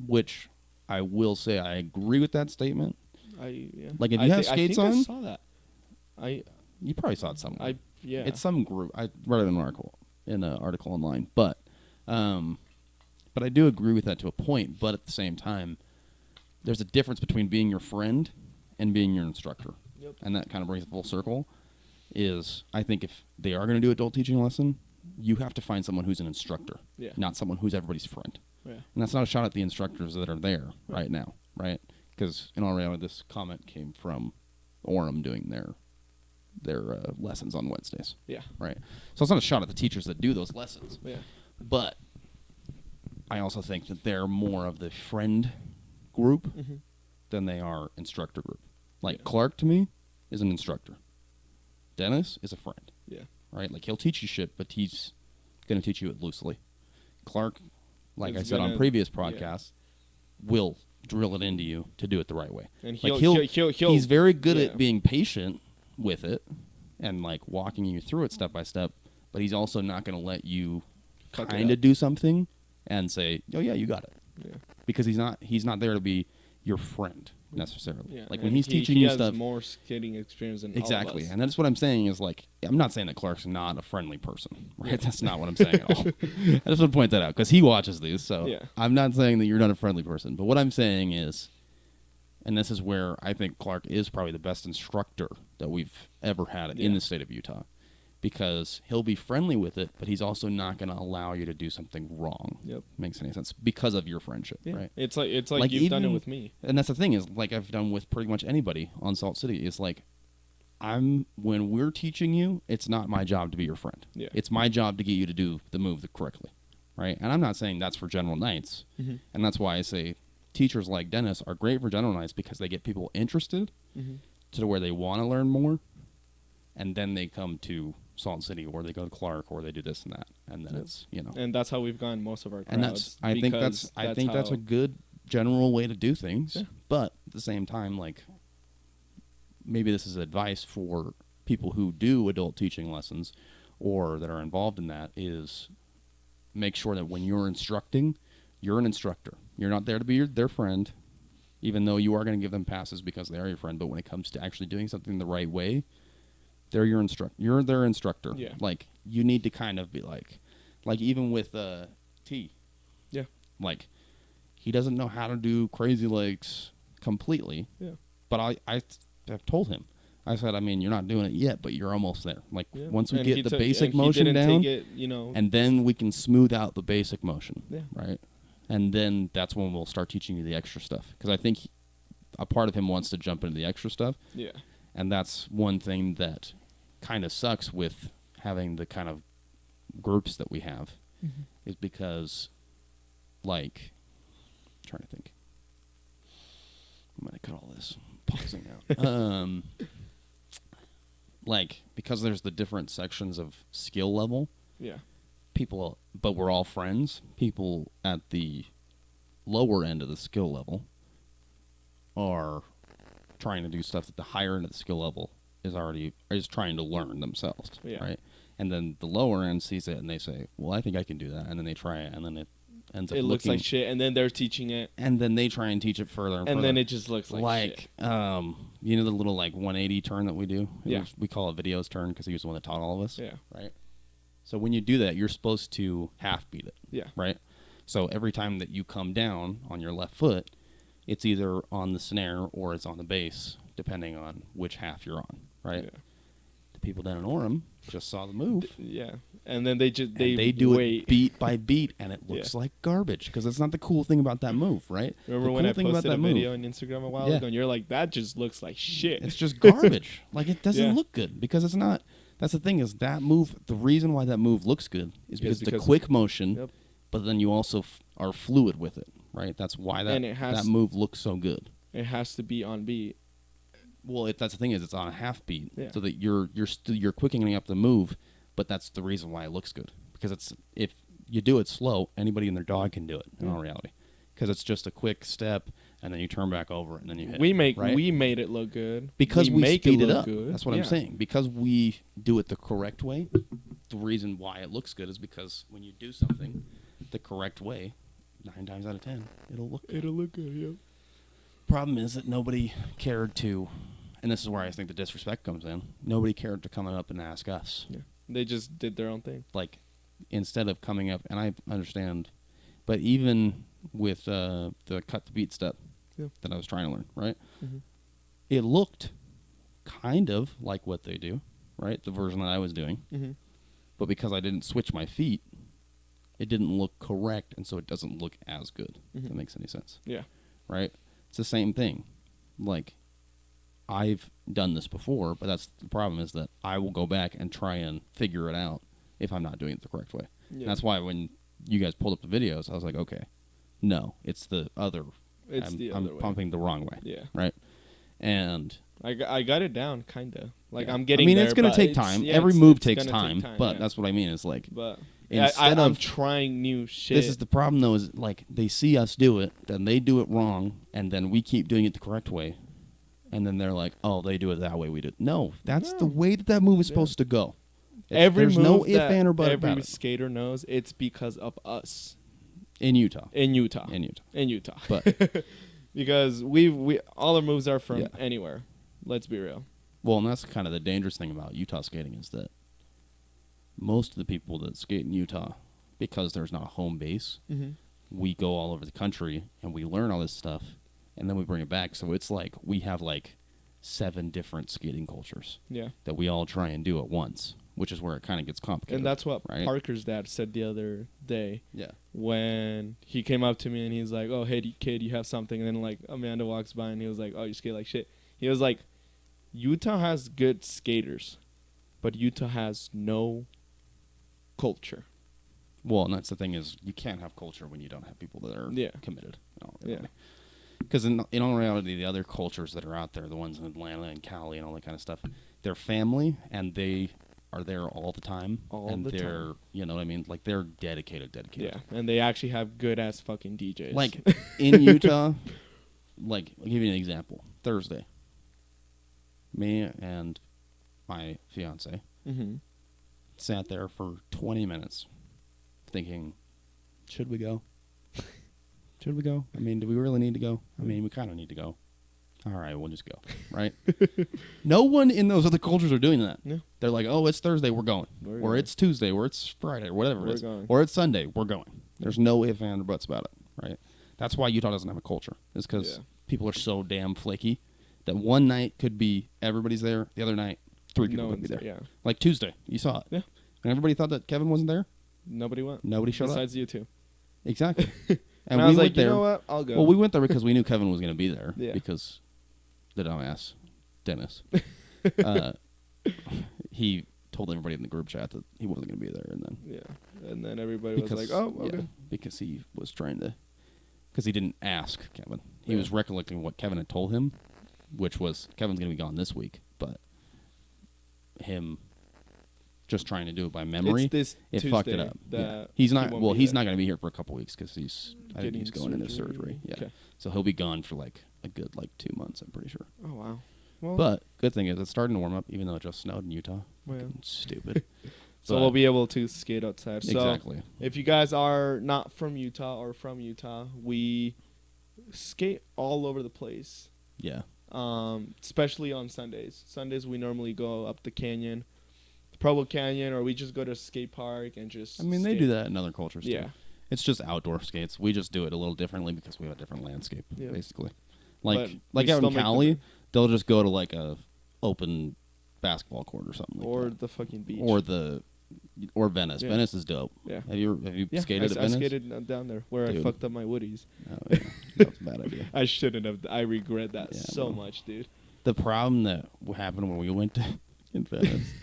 [SPEAKER 1] Which I will say I agree with that statement. Like if you have skates on,
[SPEAKER 2] I saw that.
[SPEAKER 1] You probably saw it somewhere.
[SPEAKER 2] It's
[SPEAKER 1] some group. I read it in an article online, but I do agree with that to a point. But at the same time, there's a difference between being your friend and being your instructor, and that kind of brings it full circle. I think if they are going to do adult teaching lesson, you have to find someone who's an instructor, not someone who's everybody's friend. And that's not a shot at the instructors that are there right now, right? Because in all reality, this comment came from Orem doing their lessons on Wednesdays. Right? So it's not a shot at the teachers that do those lessons. But I also think that they're more of the friend group than they are instructor group. Like Clark, to me, is an instructor. Dennis is a friend. Right? Like he'll teach you shit, but he's going to teach you it loosely. Clark, like I said on previous podcasts, will drill it into you to do it the right way. And he's very good at being patient with it and like walking you through it step by step, but he's also not going to let you kind of do something and say, "Oh yeah, you got it." Because he's not there to be your friend necessarily. Like when he's teaching you stuff,
[SPEAKER 2] he has more skating experience than all of us.
[SPEAKER 1] And that's what I'm saying is like I'm not saying that Clark's not a friendly person, right? That's not what I'm saying at all. I just want to point that out because he watches these, so I'm not saying that you're not a friendly person. But what I'm saying is, and this is where I think Clark is probably the best instructor that we've ever had in the state of Utah, because he'll be friendly with it, but he's also not going to allow you to do something wrong.
[SPEAKER 2] Yep.
[SPEAKER 1] Makes any sense because of your friendship,
[SPEAKER 2] Yeah.
[SPEAKER 1] right?
[SPEAKER 2] It's like you've done it with me.
[SPEAKER 1] And that's the thing is, like I've done with pretty much anybody on Salt City, is like when we're teaching you, it's not my job to be your friend.
[SPEAKER 2] Yeah.
[SPEAKER 1] It's my job to get you to do the move correctly, right? And I'm not saying that's for general nights, and that's why I say teachers like Dennis are great for general nights because they get people interested to where they want to learn more, and then they come to Salt City, or they go to Clark, or they do this and that, and then it's
[SPEAKER 2] and that's how we've gotten most of our crowds.
[SPEAKER 1] And I think that's a good general way to do things. Yeah. But at the same time, like maybe this is advice for people who do adult teaching lessons or that are involved in that, is make sure that when you're instructing, you're an instructor. You're not there to be their friend, even though you are going to give them passes because they are your friend. But when it comes to actually doing something the right way, they're your instructor. You're their instructor.
[SPEAKER 2] Yeah.
[SPEAKER 1] Like you need to kind of be like even with T.
[SPEAKER 2] Yeah.
[SPEAKER 1] Like he doesn't know how to do crazy legs completely.
[SPEAKER 2] Yeah.
[SPEAKER 1] But I have told him. I said, I mean, you're not doing it yet, but you're almost there. Like once we get the basic motion down, and then we can smooth out the basic motion.
[SPEAKER 2] Yeah.
[SPEAKER 1] Right. And then that's when we'll start teaching you the extra stuff, because I think a part of him wants to jump into the extra stuff.
[SPEAKER 2] Yeah.
[SPEAKER 1] And that's one thing that kind of sucks with having the kind of groups that we have, is because, like, I'm trying to think. I'm going to cut all this. Pausing out. Like, because there's the different sections of skill level.
[SPEAKER 2] Yeah.
[SPEAKER 1] People, but we're all friends. People at the lower end of the skill level are trying to do stuff that the higher end of the skill level is trying to learn themselves, right? And then the lower end sees it and they say, "Well, I think I can do that," and then they try it, and then it ends up
[SPEAKER 2] looks like shit, and then they're teaching it,
[SPEAKER 1] and then they try and teach it further and further.
[SPEAKER 2] then it just looks like shit.
[SPEAKER 1] You know the little 180 turn that we do?
[SPEAKER 2] Yeah.
[SPEAKER 1] We call it Video's turn because he was the one that taught all of us.
[SPEAKER 2] Yeah.
[SPEAKER 1] Right? So when you do that, you're supposed to half beat it.
[SPEAKER 2] Yeah.
[SPEAKER 1] Right? So every time that you come down on your left foot, it's either on the snare or it's on the bass, depending on which half you're on. Right?
[SPEAKER 2] Yeah.
[SPEAKER 1] The people down in Orem just saw the move.
[SPEAKER 2] Yeah. And then they
[SPEAKER 1] do it beat by beat, and it looks
[SPEAKER 2] Yeah.
[SPEAKER 1] like garbage because it's not the cool thing about that move, right?
[SPEAKER 2] Remember when I posted a video on Instagram a while ago, and you're like, "That just looks like shit."
[SPEAKER 1] It's just garbage. Like it doesn't look good because it's not. That's the thing is that move. The reason why that move looks good is because it's a quick motion, but then you also are fluid with it, right? That's why that move looks so good.
[SPEAKER 2] It has to be on beat.
[SPEAKER 1] Well, that's the thing is it's on a half beat, so that you're quickening up the move. But that's the reason why it looks good, because if you do it slow, anybody and their dog can do it in all reality, because it's just a quick step and then you turn back over and then you hit.
[SPEAKER 2] We made it look good
[SPEAKER 1] because we speed it up.
[SPEAKER 2] Good.
[SPEAKER 1] That's what I'm saying. Because we do it the correct way. The reason why it looks good is because when you do something the correct way, 9 times out of 10, it'll look good.
[SPEAKER 2] It'll look good. Yeah.
[SPEAKER 1] Problem is that nobody cared to, and this is where I think the disrespect comes in. Nobody cared to come up and ask us.
[SPEAKER 2] Yeah. They just did their own thing.
[SPEAKER 1] Like, instead of coming up, and I understand, but even with the cut the beat step that I was trying to learn, right? Mm-hmm. It looked kind of like what they do, right? The version that I was doing. Mm-hmm. But because I didn't switch my feet, it didn't look correct, and so it doesn't look as good, if that makes any sense.
[SPEAKER 2] Yeah.
[SPEAKER 1] Right? It's the same thing. Like, I've done this before, but that's the problem is that I will go back and try and figure it out if I'm not doing it the correct way. Yeah. That's why when you guys pulled up the videos, I was like, okay, no, it's the other. I'm pumping the wrong way. Yeah. Right? And
[SPEAKER 2] I got it down, kind of. Like,
[SPEAKER 1] yeah.
[SPEAKER 2] I'm getting there.
[SPEAKER 1] It's going to take time. Every move takes time, but that's what I mean. Is like,
[SPEAKER 2] but I'm trying new shit.
[SPEAKER 1] This is the problem, though, is like they see us do it, then they do it wrong, and then we keep doing it the correct way. And then they're like, "Oh, they do it that way. We do." No, that's the way that move is supposed to go.
[SPEAKER 2] There's
[SPEAKER 1] no if, and, or but
[SPEAKER 2] every
[SPEAKER 1] about it.
[SPEAKER 2] Skater knows it's because of us
[SPEAKER 1] in Utah.
[SPEAKER 2] But because we all our moves are from anywhere. Let's be real.
[SPEAKER 1] Well, and that's kind of the dangerous thing about Utah skating is that most of the people that skate in Utah, because there's not a home base, we go all over the country and we learn all this stuff. And then we bring it back. So it's like we have like 7 different skating cultures that we all try and do at once, which is where it kind of gets complicated.
[SPEAKER 2] And that's what
[SPEAKER 1] right?
[SPEAKER 2] Parker's dad said the other day.
[SPEAKER 1] Yeah.
[SPEAKER 2] When he came up to me and he's like, "Oh, hey, kid, you have something." And then like Amanda walks by and he was like, "Oh, you skate like shit." He was like, "Utah has good skaters, but Utah has no culture."
[SPEAKER 1] Well, and that's the thing is you can't have culture when you don't have people that are committed.
[SPEAKER 2] Yeah.
[SPEAKER 1] Because in all reality, the other cultures that are out there, the ones in Atlanta and Cali and all that kind of stuff, they're family and they are there all the time. And they're, you know what I mean? Like, they're dedicated.
[SPEAKER 2] Yeah, and they actually have good-ass fucking DJs.
[SPEAKER 1] Like, in Utah, like, I'll give you an example. Thursday, me and my fiance sat there for 20 minutes thinking, should we go? Should we go? I mean, do we really need to go? I mean, we kind of need to go. All right, we'll just go, right? No one in those other cultures are doing that.
[SPEAKER 2] Yeah.
[SPEAKER 1] They're like, oh, it's Thursday, we're going. Or it's Tuesday, or it's Friday, or whatever it is.
[SPEAKER 2] Going.
[SPEAKER 1] Or it's Sunday, we're going. There's no ifs, ands, or buts about it, right? That's why Utah doesn't have a culture. Is because people are so damn flaky that one night could be everybody's there, the other night 3 people could be there.
[SPEAKER 2] Yeah.
[SPEAKER 1] Like Tuesday, you saw it.
[SPEAKER 2] Yeah.
[SPEAKER 1] And everybody thought that Kevin wasn't there.
[SPEAKER 2] Nobody went.
[SPEAKER 1] Nobody showed up.
[SPEAKER 2] Besides you two.
[SPEAKER 1] Exactly.
[SPEAKER 2] And I was like, you know what? I'll go.
[SPEAKER 1] Well, we went there because we knew Kevin was going to be there.
[SPEAKER 2] Yeah.
[SPEAKER 1] Because the dumbass, Dennis, he told everybody in the group chat that he wasn't going to be there. And
[SPEAKER 2] then everybody was like, oh, okay. Yeah,
[SPEAKER 1] because he was trying to, because he didn't ask Kevin. He was recollecting what Kevin had told him, which was Kevin's going to be gone this week, but him just trying to do it by memory, it fucked it up. Yeah. He's not. Well, he's not going to be here for a couple weeks because I think he's going into surgery. Yeah, okay. So he'll be gone for like a good 2 months. I'm pretty sure.
[SPEAKER 2] Oh wow. Well,
[SPEAKER 1] but good thing is it's starting to warm up, even though it just snowed in Utah. Well, stupid.
[SPEAKER 2] So we'll be able to skate outside.
[SPEAKER 1] Exactly.
[SPEAKER 2] So if you guys are not from Utah or from Utah, we skate all over the place.
[SPEAKER 1] Yeah.
[SPEAKER 2] Especially on Sundays. Sundays we normally go up the canyon. Provo Canyon, or we just go to a skate park and just
[SPEAKER 1] skate. They do that in other cultures too.
[SPEAKER 2] Yeah.
[SPEAKER 1] It's just outdoor skates. We just do it a little differently because we have a different landscape, basically. Like out in Cali, they'll just go to like a open basketball court or something like that.
[SPEAKER 2] The fucking beach.
[SPEAKER 1] Or Venice. Yeah. Venice is dope.
[SPEAKER 2] Yeah.
[SPEAKER 1] Have you skated at Venice?
[SPEAKER 2] I skated down there where I fucked up my woodies.
[SPEAKER 1] Oh, yeah. That was a bad idea.
[SPEAKER 2] I shouldn't have. I regret that so much, dude.
[SPEAKER 1] The problem that happened when we went to in Venice.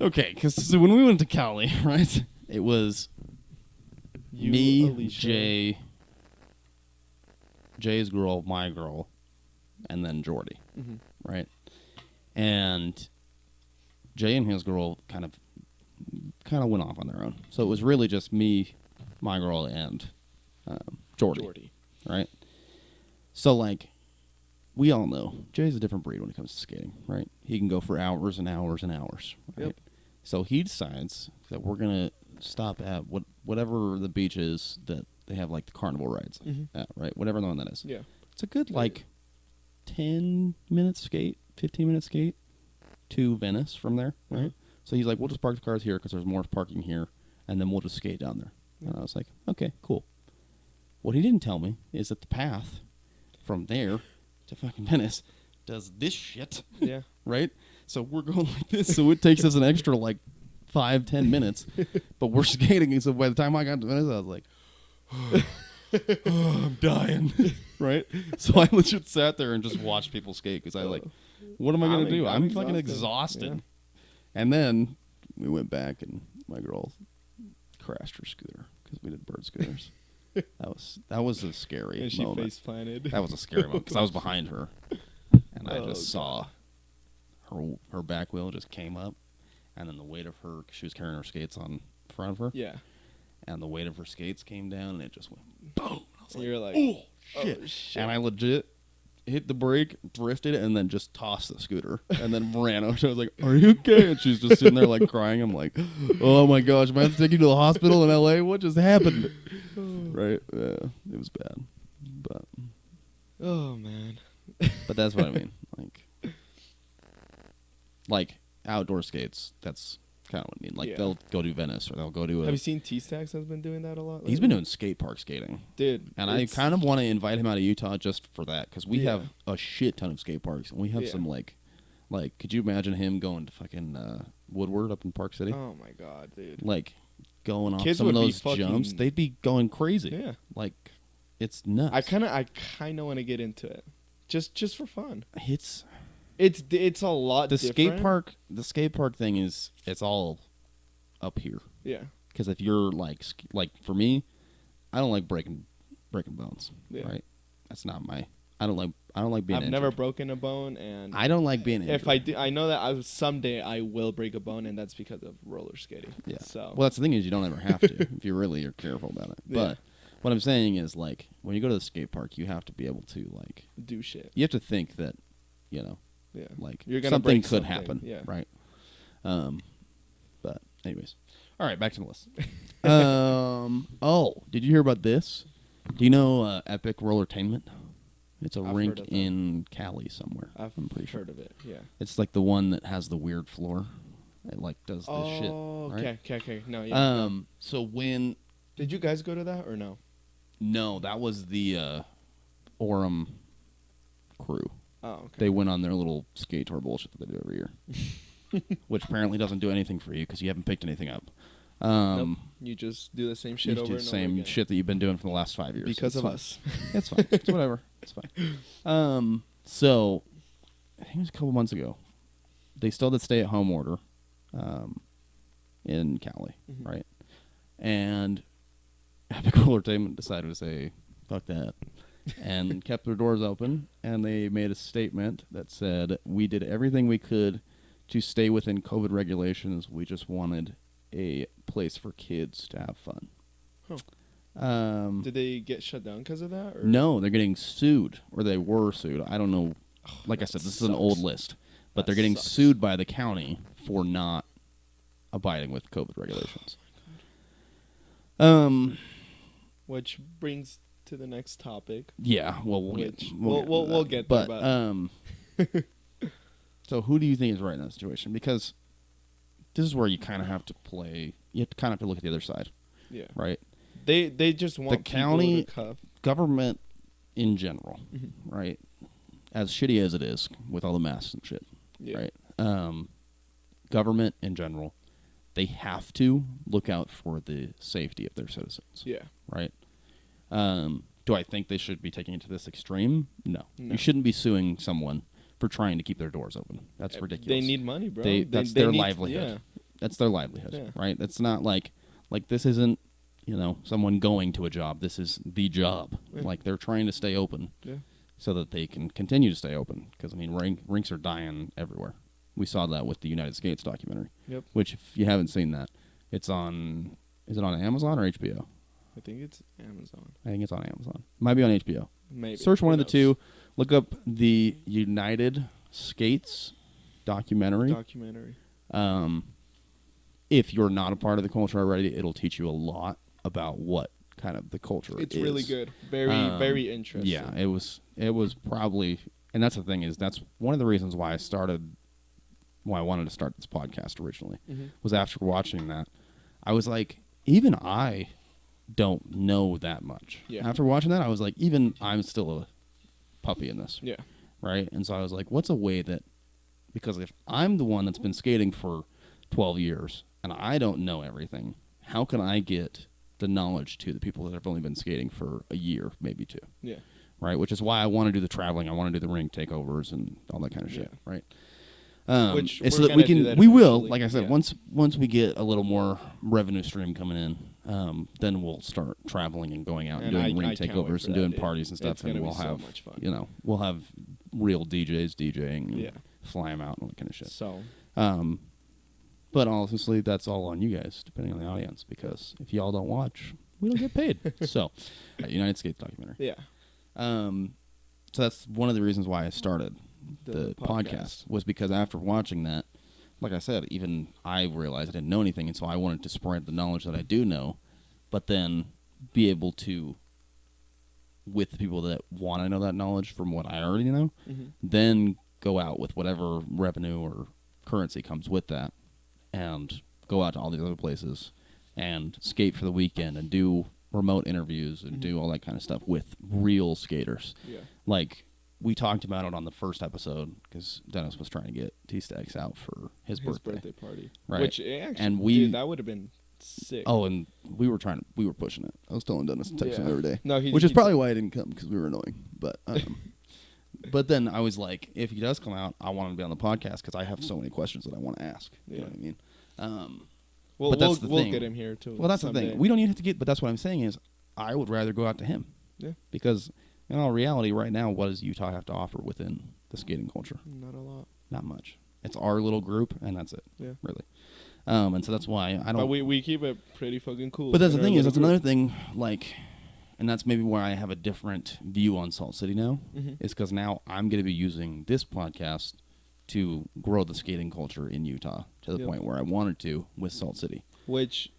[SPEAKER 1] Okay, because when we went to Cali, right, it was me, Alicia. Jay's girl, my girl, and then Jordy, right? And Jay and his girl kind of went off on their own. So it was really just me, my girl, and Jordy, right? So, like, we all know Jay's a different breed when it comes to skating, right? He can go for hours and hours and hours, right? Yep. So he decides that we're going to stop at whatever the beach is that they have, like, the carnival rides at, right? Whatever the one that is.
[SPEAKER 2] Yeah.
[SPEAKER 1] It's a good, 10-minute skate, 15-minute skate to Venice from there, right? So he's like, we'll just park the cars here because there's more parking here, and then we'll just skate down there. And I was like, okay, cool. What he didn't tell me is that the path from there to fucking Venice does this shit.
[SPEAKER 2] Yeah.
[SPEAKER 1] Right? So we're going like this, so it takes us an extra 5-10 minutes, but we're skating, and so by the time I got to Venice, I was like, oh, I'm dying. Right? So I legit sat there and just watched people skate because what am I going to do? I'm fucking exhausted. Yeah. And then we went back and my girl crashed her scooter because we did bird scooters. That was a scary
[SPEAKER 2] and
[SPEAKER 1] moment.
[SPEAKER 2] And she face planted.
[SPEAKER 1] That was a scary moment because I was behind her, and I just saw her back wheel just came up, and then the weight of her, she was carrying her skates on front of her.
[SPEAKER 2] Yeah.
[SPEAKER 1] And the weight of her skates came down, and it just went boom.
[SPEAKER 2] And you're like,
[SPEAKER 1] oh shit. And I legit hit the brake, drifted, and then just tossed the scooter, and then ran over. I was like, are you okay? And she's just sitting there crying. I'm like, oh my gosh, am I have to take you to the hospital in LA? What just happened? Right? Yeah, it was bad. But
[SPEAKER 2] oh man.
[SPEAKER 1] But that's what I mean. Like outdoor skates, that's kind of what I mean. They'll go to Venice or they'll go to
[SPEAKER 2] Have you seen T-Stacks has been doing that a lot lately?
[SPEAKER 1] He's been doing skate park skating.
[SPEAKER 2] Dude.
[SPEAKER 1] And I kind of want to invite him out of Utah just for that because we have a shit ton of skate parks. And we have some could you imagine him going to fucking Woodward up in Park City.
[SPEAKER 2] Oh my god, dude.
[SPEAKER 1] Like going off
[SPEAKER 2] Kids
[SPEAKER 1] some of
[SPEAKER 2] would be
[SPEAKER 1] those jumps,
[SPEAKER 2] fucking-
[SPEAKER 1] they'd be going crazy.
[SPEAKER 2] Yeah.
[SPEAKER 1] Like it's nuts.
[SPEAKER 2] I kind of want to get into it, just for fun.
[SPEAKER 1] It's
[SPEAKER 2] It's a lot.
[SPEAKER 1] the
[SPEAKER 2] different.
[SPEAKER 1] skate park. The skate park thing is it's all up here.
[SPEAKER 2] Yeah.
[SPEAKER 1] Because if you're like for me, I don't like breaking bones.
[SPEAKER 2] Yeah.
[SPEAKER 1] Right. That's not my. I don't like being.
[SPEAKER 2] I've
[SPEAKER 1] injured.
[SPEAKER 2] never broken a bone, and
[SPEAKER 1] I don't like being injured.
[SPEAKER 2] if I do, I know that someday I will break a bone, and that's because of roller skating.
[SPEAKER 1] Yeah.
[SPEAKER 2] So.
[SPEAKER 1] Well, that's the thing is you don't ever have to if you really are careful about it.
[SPEAKER 2] Yeah.
[SPEAKER 1] But what I'm saying is like when you go to the skate park, you have to be able to like
[SPEAKER 2] do shit.
[SPEAKER 1] you have to think that
[SPEAKER 2] Yeah.
[SPEAKER 1] like
[SPEAKER 2] You're gonna
[SPEAKER 1] something
[SPEAKER 2] break
[SPEAKER 1] could
[SPEAKER 2] something,
[SPEAKER 1] happen.
[SPEAKER 2] yeah.
[SPEAKER 1] Right. But anyways, all right, back to the list. Oh, did you hear about this? Do you know Epic Rollertainment? It's a
[SPEAKER 2] I've
[SPEAKER 1] rink
[SPEAKER 2] heard of that.
[SPEAKER 1] in Cali somewhere.
[SPEAKER 2] I'm
[SPEAKER 1] pretty sure.
[SPEAKER 2] heard of it. Yeah.
[SPEAKER 1] It's like the one that has the weird floor. It like does this shit.
[SPEAKER 2] Oh,
[SPEAKER 1] Right?
[SPEAKER 2] okay. No, yeah. No.
[SPEAKER 1] So when
[SPEAKER 2] Did you guys go to that or no?
[SPEAKER 1] no, that was the Orem crew.
[SPEAKER 2] Oh, okay.
[SPEAKER 1] They went on their little skate tour bullshit that they do every year, which apparently doesn't do anything for you because you haven't picked anything up.
[SPEAKER 2] Nope. You just do the same shit
[SPEAKER 1] You
[SPEAKER 2] over
[SPEAKER 1] do
[SPEAKER 2] and
[SPEAKER 1] the
[SPEAKER 2] over
[SPEAKER 1] same
[SPEAKER 2] again.
[SPEAKER 1] shit that you've been doing for the last 5 years.
[SPEAKER 2] Because
[SPEAKER 1] It's
[SPEAKER 2] of
[SPEAKER 1] fine.
[SPEAKER 2] us.
[SPEAKER 1] It's fine. It's whatever. It's fine. So I think it was a couple months ago. They still did stay-at-home order, in Cali,
[SPEAKER 2] Mhm.
[SPEAKER 1] right? And Epic Rollertainment decided to say, "Fuck that," and kept their doors open. And they made a statement that said, "We did everything we could to stay within COVID regulations. We just wanted a place for kids to have fun."
[SPEAKER 2] Huh. Did they get shut down because of that? Or?
[SPEAKER 1] No, they're getting sued, or they were sued. I don't know. Like I
[SPEAKER 2] that
[SPEAKER 1] said, this is an
[SPEAKER 2] sucks.
[SPEAKER 1] old list, but
[SPEAKER 2] That
[SPEAKER 1] they're getting
[SPEAKER 2] sucks.
[SPEAKER 1] sued by the county for not abiding with COVID regulations.
[SPEAKER 2] Which brings to the next topic.
[SPEAKER 1] Yeah. Well, we'll
[SPEAKER 2] Which
[SPEAKER 1] get
[SPEAKER 2] we'll
[SPEAKER 1] to
[SPEAKER 2] get
[SPEAKER 1] that.
[SPEAKER 2] there,
[SPEAKER 1] But so who do you think is right in that situation? Because this is where you kind of have to play. You have to kind of have to look at the other side,
[SPEAKER 2] Yeah.
[SPEAKER 1] right?
[SPEAKER 2] They just want people
[SPEAKER 1] county-
[SPEAKER 2] to cuff.
[SPEAKER 1] Government in general,
[SPEAKER 2] Mhm.
[SPEAKER 1] right? As shitty as it is with all the masks and shit,
[SPEAKER 2] Yeah.
[SPEAKER 1] right? Government in general, they have to look out for the safety of their citizens,
[SPEAKER 2] Yeah.
[SPEAKER 1] right? Do I think they should be taking it to this extreme? No.
[SPEAKER 2] No.
[SPEAKER 1] You shouldn't be suing someone for trying to keep their doors open. That's ridiculous.
[SPEAKER 2] They need money, bro.
[SPEAKER 1] That's
[SPEAKER 2] they
[SPEAKER 1] their
[SPEAKER 2] need-
[SPEAKER 1] livelihood.
[SPEAKER 2] Yeah.
[SPEAKER 1] That's their livelihood,
[SPEAKER 2] Yeah.
[SPEAKER 1] right? It's not like this isn't, someone going to a job. This is the job.
[SPEAKER 2] Yeah.
[SPEAKER 1] Like they're trying to stay open
[SPEAKER 2] Yeah.
[SPEAKER 1] so that they can continue to stay open. Because I mean, rinks are dying everywhere. We saw that with the United Skates documentary.
[SPEAKER 2] Yep.
[SPEAKER 1] Which, if you haven't seen that, it's on. Is it on Amazon or HBO?
[SPEAKER 2] I think it's Amazon.
[SPEAKER 1] I think it's on Amazon. Might be on HBO.
[SPEAKER 2] Maybe.
[SPEAKER 1] Search one
[SPEAKER 2] Who
[SPEAKER 1] of the
[SPEAKER 2] knows?
[SPEAKER 1] two. Look up the United Skates documentary.
[SPEAKER 2] Documentary.
[SPEAKER 1] If you're not a part of the culture already, it'll teach you a lot about what kind of the culture
[SPEAKER 2] It's
[SPEAKER 1] is.
[SPEAKER 2] really good. Very very interesting.
[SPEAKER 1] Yeah, it was probably, and that's the thing is that's one of the reasons why I wanted to start this podcast originally,
[SPEAKER 2] Mhm.
[SPEAKER 1] was after watching that. I was like, even I don't know that much.
[SPEAKER 2] Yeah.
[SPEAKER 1] After watching that, I was like, even I'm still a puppy in this.
[SPEAKER 2] Yeah.
[SPEAKER 1] Right? And so I was like, what's a way that, because if I'm the one that's been skating for 12 years and I don't know everything, how can I get the knowledge to the people that have only been skating for a year, maybe two?
[SPEAKER 2] Yeah.
[SPEAKER 1] Right? Which is why I want to do the traveling. I want to do the rink takeovers and all that kind of shit.
[SPEAKER 2] Yeah.
[SPEAKER 1] Right?
[SPEAKER 2] Which
[SPEAKER 1] and so
[SPEAKER 2] we're
[SPEAKER 1] that we
[SPEAKER 2] gonna do
[SPEAKER 1] can,
[SPEAKER 2] that
[SPEAKER 1] we will,
[SPEAKER 2] eventually.
[SPEAKER 1] like I said,
[SPEAKER 2] Yeah.
[SPEAKER 1] once we get a little more revenue stream coming in, then we'll start traveling and going out and
[SPEAKER 2] And
[SPEAKER 1] doing
[SPEAKER 2] I
[SPEAKER 1] rink
[SPEAKER 2] can't wait
[SPEAKER 1] takeovers
[SPEAKER 2] for
[SPEAKER 1] and
[SPEAKER 2] that,
[SPEAKER 1] doing
[SPEAKER 2] dude.
[SPEAKER 1] parties and stuff,
[SPEAKER 2] It's gonna
[SPEAKER 1] and
[SPEAKER 2] be
[SPEAKER 1] we'll
[SPEAKER 2] so
[SPEAKER 1] have,
[SPEAKER 2] much fun.
[SPEAKER 1] we'll have real DJs DJing, and
[SPEAKER 2] Yeah.
[SPEAKER 1] fly them out and all that kind of shit.
[SPEAKER 2] So
[SPEAKER 1] But honestly, that's all on you guys, depending on the audience, because if y'all don't watch, we don't get paid. So, United Skates documentary.
[SPEAKER 2] yeah.
[SPEAKER 1] So that's one of the reasons why I started the podcast,
[SPEAKER 2] podcast.
[SPEAKER 1] was because after watching that, like I said, even I realized I didn't know anything, and so I wanted to spread the knowledge that I do know, but then be able to, with the people that want to know that knowledge from what I already know,
[SPEAKER 2] Mhm.
[SPEAKER 1] then go out with whatever revenue or currency comes with that, and go out to all these other places and skate for the weekend and do remote interviews and
[SPEAKER 2] Mhm.
[SPEAKER 1] do all that kind of stuff with real skaters.
[SPEAKER 2] Yeah.
[SPEAKER 1] Like, we talked about it on the first episode because Dennis was trying to get T-Stacks out for his birthday
[SPEAKER 2] party.
[SPEAKER 1] right?
[SPEAKER 2] Which actually,
[SPEAKER 1] and
[SPEAKER 2] dude, that would have been sick.
[SPEAKER 1] Oh, and we were pushing it. I was telling Dennis to text him every day.
[SPEAKER 2] No,
[SPEAKER 1] which is probably why I didn't come because we were annoying. But but then I was like, if he does come out, I want him to be on the podcast because I have so many questions that I want to ask. You know what I mean? But that's the thing.
[SPEAKER 2] We'll get him here too.
[SPEAKER 1] Well, that's
[SPEAKER 2] someday.
[SPEAKER 1] the thing. We don't even have to get. But that's what I'm saying is, I would rather go out to him.
[SPEAKER 2] Yeah.
[SPEAKER 1] Because in all reality, right now, what does Utah have to offer within the skating culture?
[SPEAKER 2] Not a lot.
[SPEAKER 1] Not much. It's our little group, and that's it.
[SPEAKER 2] Yeah.
[SPEAKER 1] Really. And so that's why I don't.
[SPEAKER 2] But we keep it pretty fucking cool.
[SPEAKER 1] But that's the thing is, that's another thing. Like, and that's maybe why I have a different view on Salt City now.
[SPEAKER 2] Mm-hmm.
[SPEAKER 1] Is because now I'm going to be using this podcast to grow the skating culture in Utah to the point where I wanted to with Salt City.
[SPEAKER 2] Which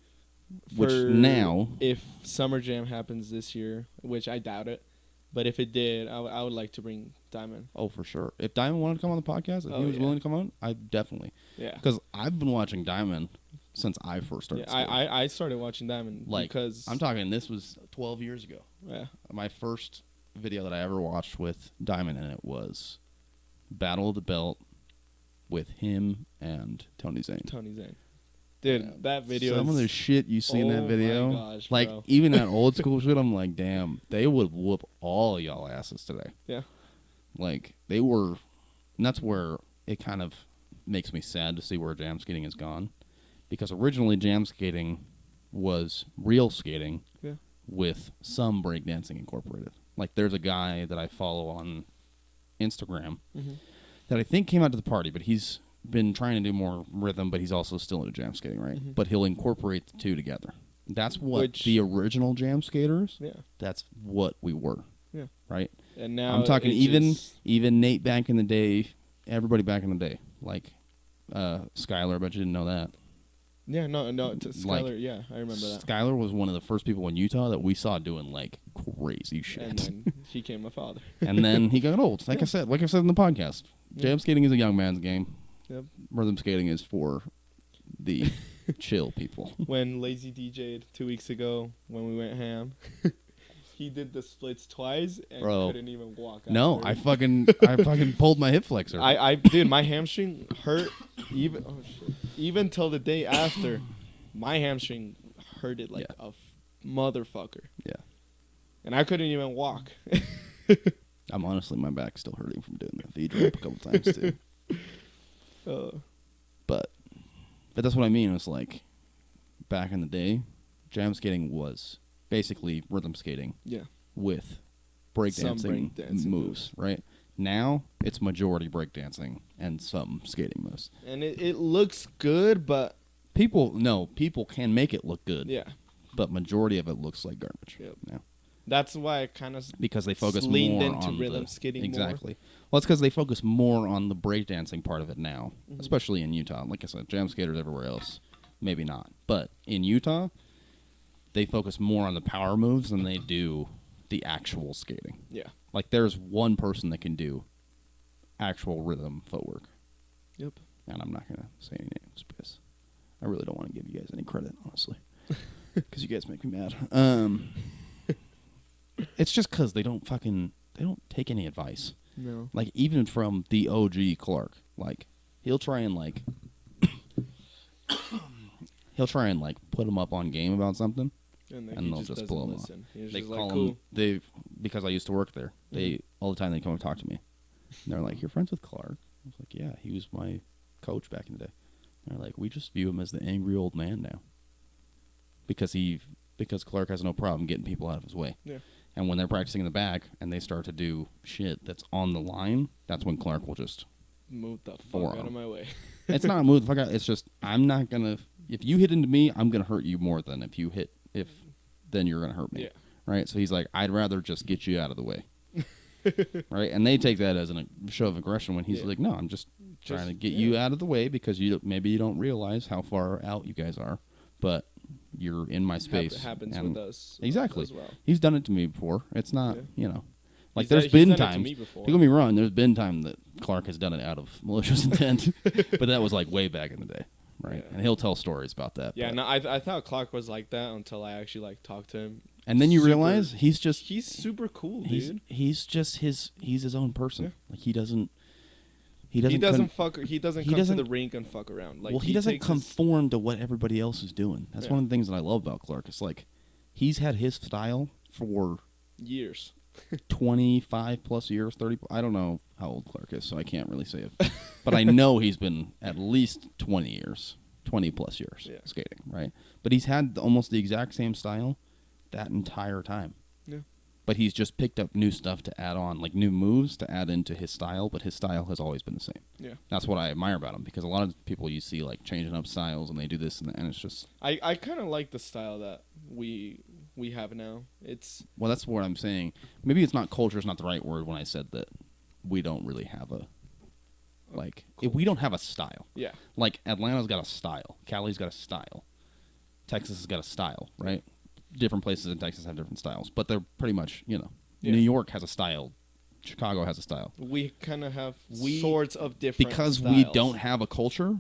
[SPEAKER 1] now,
[SPEAKER 2] if Summer Jam happens this year, which I doubt it, but if it did, I would like to bring Diamond.
[SPEAKER 1] Oh, for sure. If Diamond wanted to come on the podcast, if he was willing to come on, I definitely.
[SPEAKER 2] Yeah.
[SPEAKER 1] Because I've been watching Diamond since I first started skating.
[SPEAKER 2] I started watching Diamond because...
[SPEAKER 1] I'm talking, this was 12 years ago.
[SPEAKER 2] Yeah.
[SPEAKER 1] My first video that I ever watched with Diamond in it was Battle of the Belt with him and Tony Zane. Dude, that video Some of the shit you see in that video.
[SPEAKER 2] My gosh,
[SPEAKER 1] like,
[SPEAKER 2] bro.
[SPEAKER 1] even that old school shit, I'm like, damn, they would whoop all y'all asses today.
[SPEAKER 2] Yeah.
[SPEAKER 1] Like, they were... And that's where it kind of makes me sad to see where jam skating has gone. Because originally jam skating was real skating with some breakdancing incorporated. Like, there's a guy that I follow on Instagram that I think came out to the party, but he's been trying to do more rhythm, but he's also still into jam skating, right? But he'll incorporate the two together. That's what the original jam skaters, that's what we were, right?
[SPEAKER 2] And now
[SPEAKER 1] I'm talking even Nate back in the day, everybody back in the day, like Skylar, I bet you didn't know that.
[SPEAKER 2] Yeah, no, Skylar, I remember that.
[SPEAKER 1] Skylar was one of the first people in Utah that we saw doing, like, crazy shit.
[SPEAKER 2] And then he became my father.
[SPEAKER 1] And then he got old. Like I said in the podcast, jam skating is a young man's game.
[SPEAKER 2] Yep.
[SPEAKER 1] Rhythm skating is for the chill people.
[SPEAKER 2] When Lazy DJ'd 2 weeks ago, when we went ham, he did the splits twice and couldn't even walk.
[SPEAKER 1] No, I fucking pulled my hip flexor.
[SPEAKER 2] Dude, my hamstring hurt even till the day after. My hamstring hurted like a motherfucker. Yeah. And I couldn't even walk.
[SPEAKER 1] I'm honestly, my back's still hurting from doing the V-drop a couple times too. But that's what I mean. It's like back in the day, jam skating was basically rhythm skating with breakdancing moves, right? Now it's majority breakdancing and some skating moves.
[SPEAKER 2] And it looks good, but
[SPEAKER 1] people can make it look good.
[SPEAKER 2] Yeah.
[SPEAKER 1] But majority of it looks like garbage.
[SPEAKER 2] Yep.
[SPEAKER 1] Yeah.
[SPEAKER 2] That's why I kind of
[SPEAKER 1] because they focus
[SPEAKER 2] leaned
[SPEAKER 1] more
[SPEAKER 2] into
[SPEAKER 1] on
[SPEAKER 2] rhythm skating
[SPEAKER 1] exactly.
[SPEAKER 2] more.
[SPEAKER 1] Well, it's because they focus more on the breakdancing part of it now, especially in Utah. Like I said, jam skaters everywhere else, maybe not. But in Utah, they focus more on the power moves than they do the actual skating.
[SPEAKER 2] Yeah.
[SPEAKER 1] Like there's one person that can do actual rhythm footwork. Yep. And I'm not going to say any names because I really don't want to give you guys any credit, honestly, because you guys make me mad. It's just because they don't take any advice.
[SPEAKER 2] No.
[SPEAKER 1] Like, even from the OG Clark, like, he'll try and put him up on game about something, and they'll just blow him off. They call him, because I used to work there, all the time they come and talk to me. And they're like, "You're friends with Clark?" I was like, "Yeah, he was my coach back in the day." And they're like, "We just view him as the angry old man now. Because Clark has no problem getting people out of his way." Yeah. And when they're practicing in the back and they start to do shit that's on the line, that's when Clark will just
[SPEAKER 2] move the fuck out of my way.
[SPEAKER 1] It's not move the fuck out. It's just, I'm not going to... If you hit into me, I'm going to hurt you more than if you hit... Then you're going to hurt me. Yeah. Right? So he's like, I'd rather just get you out of the way. Right? And they take that as a show of aggression when he's like, no, I'm just trying to get you out of the way because maybe you don't realize how far out you guys are. But... you're in my space.
[SPEAKER 2] It happens with us.
[SPEAKER 1] Exactly.
[SPEAKER 2] As well.
[SPEAKER 1] He's done it to me before. It's not, like there's been times. Don't get me wrong. There's been time that Clark has done it out of malicious intent, but that was like way back in the day, right? Yeah. And he'll tell stories about that.
[SPEAKER 2] Yeah. No, I thought Clark was like that until I actually talked to him.
[SPEAKER 1] And then you realize he's
[SPEAKER 2] super cool,
[SPEAKER 1] dude. He's his own person.
[SPEAKER 2] Yeah.
[SPEAKER 1] Like he doesn't
[SPEAKER 2] come to the rink and fuck around. Like,
[SPEAKER 1] he doesn't conform to what everybody else is doing. That's one of the things that I love about Clark. It's like he's had his style for
[SPEAKER 2] years.
[SPEAKER 1] 25 plus years, 30. I don't know how old Clark is, so I can't really say it. But I know he's been at least 20 plus years skating, right? But he's had almost the exact same style that entire time. Yeah. But he's just picked up new stuff to add on, like new moves to add into his style, but his style has always been the same. Yeah. That's what I admire about him, because a lot of people you see like changing up styles and they do this and it's just...
[SPEAKER 2] I kind of like the style that we have now.
[SPEAKER 1] Well, that's what I'm saying. Maybe it's not culture is not the right word when I said that we don't really have a... Like, if we don't have a style. Yeah. Like, Atlanta's got a style. Cali's got a style. Texas has got a style, right? Different places in Texas have different styles, but they're pretty much, New York has a style. Chicago has a style.
[SPEAKER 2] We kind of have sorts of different
[SPEAKER 1] because
[SPEAKER 2] styles.
[SPEAKER 1] We don't have a culture,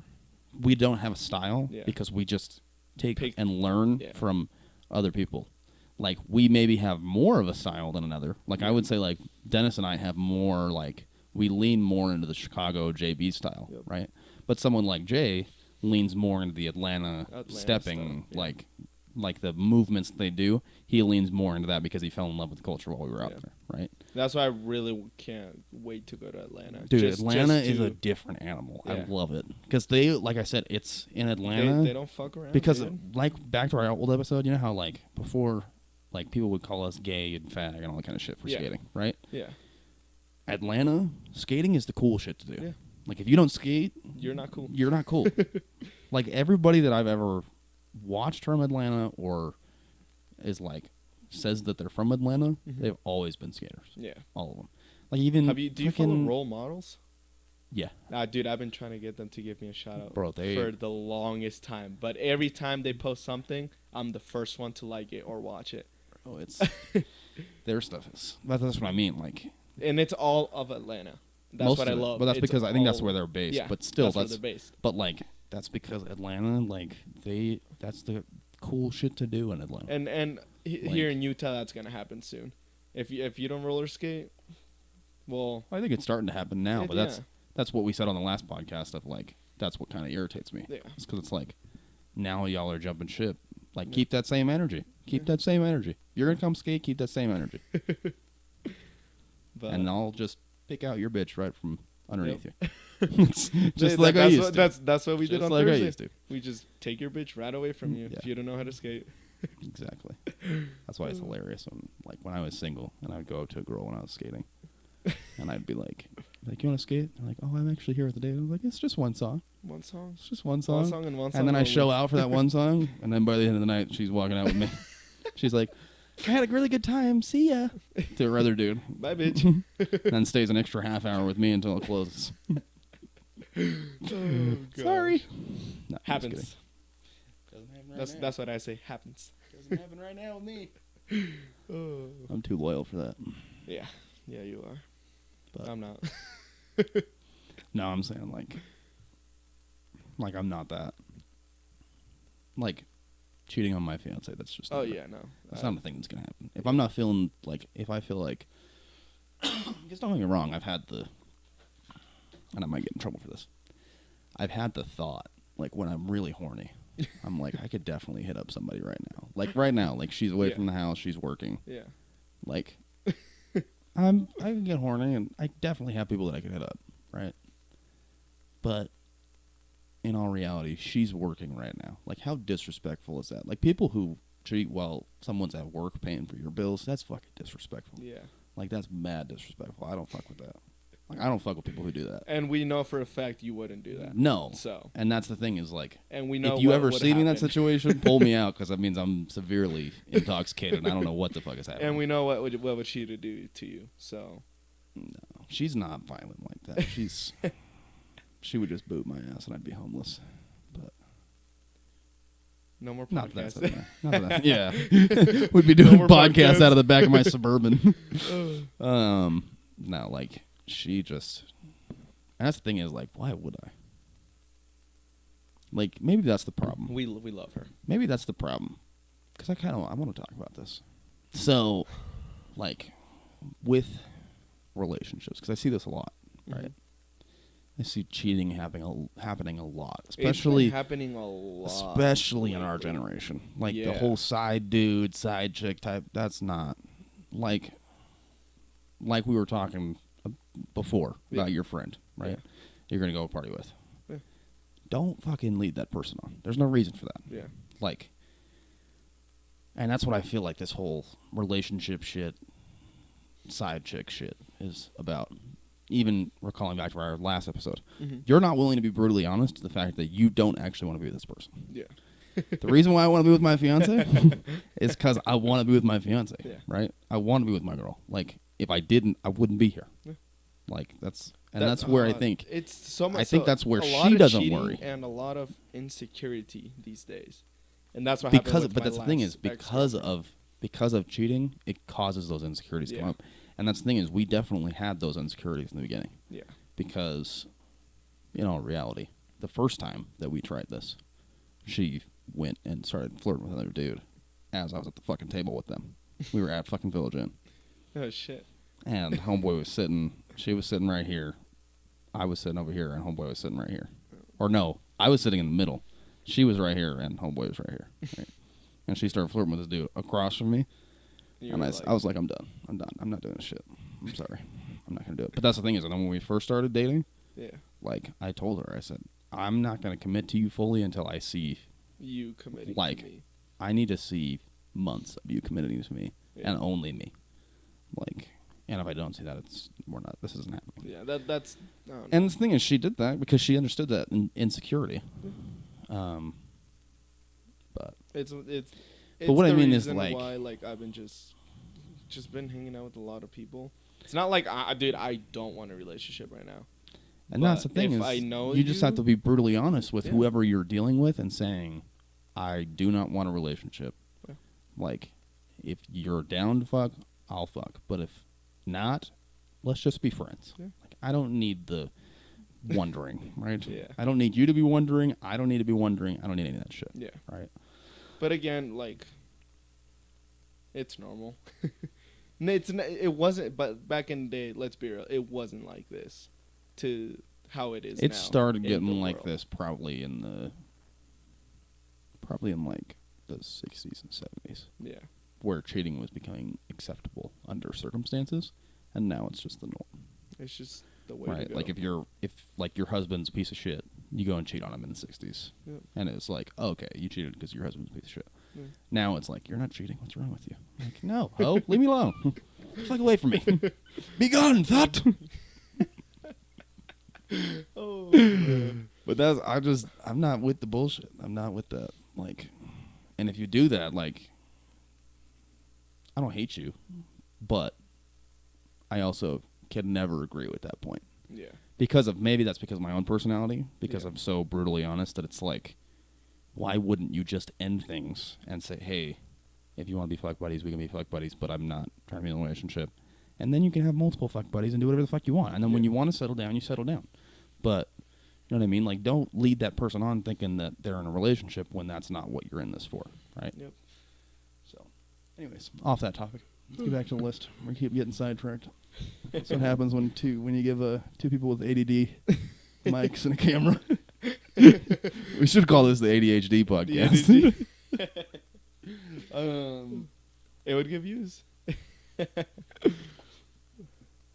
[SPEAKER 1] we don't have a style, because we just take and learn from other people. Like, we maybe have more of a style than another. Like, I would say, like, Dennis and I have more, like, we lean more into the Chicago JB style, right? But someone like Jay leans more into the Atlanta stepping, style, like the movements they do. He leans more into that because he fell in love with the culture while we were out there, right?
[SPEAKER 2] That's why I really can't wait to go to Atlanta.
[SPEAKER 1] Dude, Atlanta is a different animal. I love it. Because they, like I said, it's in Atlanta.
[SPEAKER 2] They don't fuck around.
[SPEAKER 1] Because, like, back to our old episode, you know how, like, before, like, people would call us gay and fag and all that kind of shit for skating, right? Yeah. Atlanta, skating is the cool shit to do. Yeah. Like, if you don't skate...
[SPEAKER 2] You're not cool.
[SPEAKER 1] You're not cool. Like, everybody that I've ever watched from Atlanta or is, like, says that they're from Atlanta, they've always been skaters. Yeah. All of them. Like, even...
[SPEAKER 2] Do you follow role models?
[SPEAKER 1] Yeah.
[SPEAKER 2] Dude, I've been trying to get them to give me a shout-out
[SPEAKER 1] for
[SPEAKER 2] the longest time. But every time they post something, I'm the first one to like it or watch it.
[SPEAKER 1] Oh, it's... their stuff is... That's what I mean, like...
[SPEAKER 2] And it's all of Atlanta. That's
[SPEAKER 1] Most
[SPEAKER 2] what I love.
[SPEAKER 1] But that's because I think that's where they're based.
[SPEAKER 2] Yeah,
[SPEAKER 1] but still,
[SPEAKER 2] that's where they're based.
[SPEAKER 1] But, like, that's because Atlanta, like, that's the cool shit to do in Atlanta.
[SPEAKER 2] And here in Utah, that's going to happen soon. If you don't roller skate, well...
[SPEAKER 1] I think it's starting to happen now, but that's what we said on the last podcast of, like, that's what kind of irritates me. Yeah. It's because it's like, now y'all are jumping ship. Like, keep that same energy. Keep that same energy. You're going to come skate, keep that same energy. And I'll just pick out your bitch right from underneath you. Just like I used to.
[SPEAKER 2] That's what we did on Thursday. I used to. We just take your bitch right away from you if you don't know how to skate.
[SPEAKER 1] Exactly. That's why it's hilarious. When I was single and I would go up to a girl when I was skating, and I'd be like, you want to skate? They're like, oh, I'm actually here with the day. I was like, it's just one song.
[SPEAKER 2] One song.
[SPEAKER 1] It's just one song.
[SPEAKER 2] One song and one song.
[SPEAKER 1] And then I show out for that one song, and then by the end of the night, she's walking out with me. She's like, I had a really good time. See ya. To her other dude.
[SPEAKER 2] Bye, bitch.
[SPEAKER 1] And then stays an extra half hour with me until it closes.
[SPEAKER 2] Oh,
[SPEAKER 1] sorry. No,
[SPEAKER 2] happens. That's what I say. Happens.
[SPEAKER 1] Doesn't happen right now with me. I'm too loyal for that.
[SPEAKER 2] Yeah. Yeah, you are. But I'm not.
[SPEAKER 1] No, I'm saying like I'm not that. Like, cheating on my fiance, that's just...
[SPEAKER 2] no.
[SPEAKER 1] That's not a thing that's going to happen. If I'm not feeling like... If I feel like... Just don't get me wrong, I've had the... And I might get in trouble for this. I've had the thought, like, when I'm really horny, I'm like, I could definitely hit up somebody right now. Like, right now, like, she's away from the house, she's working. Yeah. Like, I can get horny, and I definitely have people that I could hit up, right? But... in all reality, she's working right now. Like, how disrespectful is that? Like, people who treat while someone's at work paying for your bills, that's fucking disrespectful. Yeah. Like, that's mad disrespectful. I don't fuck with that. Like, I don't fuck with people who do that.
[SPEAKER 2] And we know for a fact you wouldn't do that.
[SPEAKER 1] No.
[SPEAKER 2] So.
[SPEAKER 1] And that's the thing is, like,
[SPEAKER 2] and we know
[SPEAKER 1] if you ever see me in that situation, pull me out, because that means I'm severely intoxicated and I don't know what the fuck is happening.
[SPEAKER 2] And we know what would she do to you, so.
[SPEAKER 1] No. She's not violent like that. She's... She would just boot my ass and I'd be homeless. But
[SPEAKER 2] no more podcasts.
[SPEAKER 1] Not that. Yeah. We'd be doing podcasts out of the back of my Suburban. No, like, she just... And that's the thing is, like, why would I? Like, maybe that's the problem.
[SPEAKER 2] We love her.
[SPEAKER 1] Maybe that's the problem. Because I want to talk about this. So, like, with relationships, because I see this a lot, right? I see cheating happening a lot, especially
[SPEAKER 2] it's been happening a lot,
[SPEAKER 1] especially in our generation. Like the whole side dude, side chick type. That's not like we were talking before about your friend, right?
[SPEAKER 2] Yeah.
[SPEAKER 1] You're gonna go party with.
[SPEAKER 2] Yeah.
[SPEAKER 1] Don't fucking lead that person on. There's no reason for that.
[SPEAKER 2] Yeah.
[SPEAKER 1] Like, and that's what I feel like this whole relationship shit, side chick shit is about. Even recalling back to our last episode, you're not willing to be brutally honest to the fact that you don't actually want to be with this person.
[SPEAKER 2] Yeah.
[SPEAKER 1] The reason why I want to be with my fiance is because I want to be with my fiance, right? I want to be with my girl. Like, if I didn't, I wouldn't be here. Yeah. Like, that's where I think
[SPEAKER 2] it's so much.
[SPEAKER 1] I think that's where
[SPEAKER 2] she
[SPEAKER 1] doesn't worry,
[SPEAKER 2] and a lot of insecurity these days, and that's what
[SPEAKER 1] because
[SPEAKER 2] happened with
[SPEAKER 1] but that's the thing is because of cheating, it causes those insecurities to come up. And that's the thing is, we definitely had those insecurities in the beginning.
[SPEAKER 2] Yeah.
[SPEAKER 1] Because, in reality, the first time that we tried this, she went and started flirting with another dude as I was at the fucking table with them. We were at fucking Village Inn.
[SPEAKER 2] Oh, shit.
[SPEAKER 1] And homeboy was she was sitting right here. I was sitting over here, and homeboy was sitting right here. Or no, I was sitting in the middle. She was right here, and homeboy was right here. Right? And she started flirting with this dude across from me. And I was like, I'm done. I'm not doing this shit. I'm sorry. I'm not going to do it. But that's the thing is, and then when we first started dating, like, I told her, I said, I'm not going to commit to you fully until I see
[SPEAKER 2] you committing to me.
[SPEAKER 1] I need to see months of you committing to me and only me. Like, and if I don't see that, this isn't happening.
[SPEAKER 2] Yeah, that's...
[SPEAKER 1] And the thing is, she did that because she understood that insecurity.
[SPEAKER 2] But it's
[SPEAKER 1] but what I mean is,
[SPEAKER 2] like, why, like, I've been just been hanging out with a lot of people. It's not like I don't want a relationship right now.
[SPEAKER 1] And that's the thing is,
[SPEAKER 2] I know
[SPEAKER 1] you just have to be brutally honest with whoever you're dealing with and saying, I do not want a relationship. Yeah. Like, if you're down to fuck, I'll fuck. But if not, let's just be friends. Yeah. Like, I don't need the wondering, right?
[SPEAKER 2] Yeah.
[SPEAKER 1] I don't need you to be wondering. I don't need to be wondering. I don't need any of that shit.
[SPEAKER 2] Yeah.
[SPEAKER 1] Right?
[SPEAKER 2] But again, like, it's normal. It wasn't, but back in the day, let's be real, it wasn't like this to how it is now.
[SPEAKER 1] It started getting like this probably in like the 60s and 70s.
[SPEAKER 2] Yeah.
[SPEAKER 1] Where cheating was becoming acceptable under circumstances, and now it's just the norm.
[SPEAKER 2] It's just the way to go.
[SPEAKER 1] Like if like your husband's a piece of shit, you go and cheat on him in the 60s. Yep. And it's like, okay, you cheated because your husband's a piece of shit. Yeah. Now it's like, you're not cheating. What's wrong with you? Like, no, ho, leave me alone. Fuck away from me. Be gone, thought.
[SPEAKER 2] Oh, man.
[SPEAKER 1] But I'm not with the bullshit. I'm not with that. Like, and if you do that, like, I don't hate you, but I also can never agree with that point.
[SPEAKER 2] Yeah.
[SPEAKER 1] Because of my own personality, because I'm so brutally honest that it's like, why wouldn't you just end things and say, hey, if you want to be fuck buddies, we can be fuck buddies, but I'm not trying to be in a relationship. And then you can have multiple fuck buddies and do whatever the fuck you want. And then when you want to settle down, you settle down. But, you know what I mean? Like, don't lead that person on thinking that they're in a relationship when that's not what you're in this for, right?
[SPEAKER 2] Yep.
[SPEAKER 1] So, anyways, off that topic. Let's get back to the list. We keep getting sidetracked. That's what happens when you give two people with ADD mics and a camera. We should call this the ADHD podcast.
[SPEAKER 2] It would give views.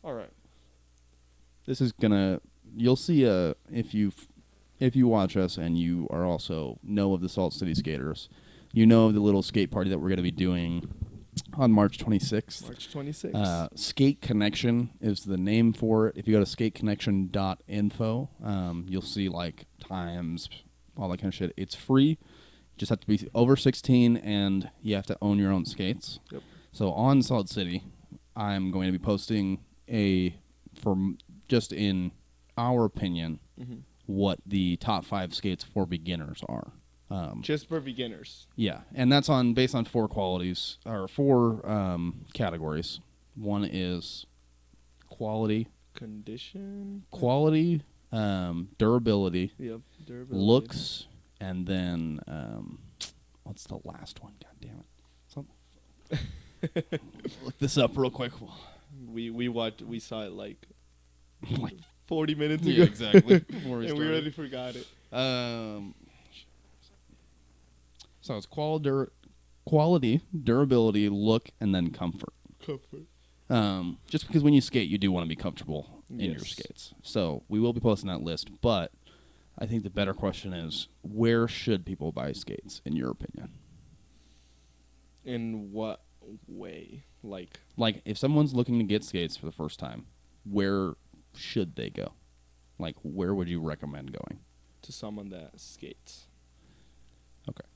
[SPEAKER 2] All right.
[SPEAKER 1] This is you'll see if you watch us and you are also know of the Salt City Skaters, you know of the little skate party that we're going to be doing on March 26th.
[SPEAKER 2] March 26th.
[SPEAKER 1] Skate Connection is the name for it. If you go to skateconnection.info, you'll see like times, all that kind of shit. It's free. You just have to be over 16 and you have to own your own skates.
[SPEAKER 2] Yep.
[SPEAKER 1] So on Salt City, I'm going to be posting just in our opinion, what the top 5 skates for beginners are.
[SPEAKER 2] Just for beginners.
[SPEAKER 1] Yeah, and that's based on 4 qualities or 4 categories. One is quality,
[SPEAKER 2] condition,
[SPEAKER 1] durability,
[SPEAKER 2] yep, durability,
[SPEAKER 1] looks, and then what's the last one? God damn it! Look this up real quick.
[SPEAKER 2] We saw it like
[SPEAKER 1] Like
[SPEAKER 2] 40 minutes ago.
[SPEAKER 1] yeah, exactly. Before we
[SPEAKER 2] And we
[SPEAKER 1] started.
[SPEAKER 2] already forgot it.
[SPEAKER 1] So it's quality, durability, look, and then comfort. Just because when you skate, you do want to be comfortable in your skates. So we will be posting that list, but I think the better question is, where should people buy skates, in your opinion?
[SPEAKER 2] In what way? Like
[SPEAKER 1] if someone's looking to get skates for the first time, where should they go? Like, where would you recommend going?
[SPEAKER 2] to someone that skates.
[SPEAKER 1] Okay.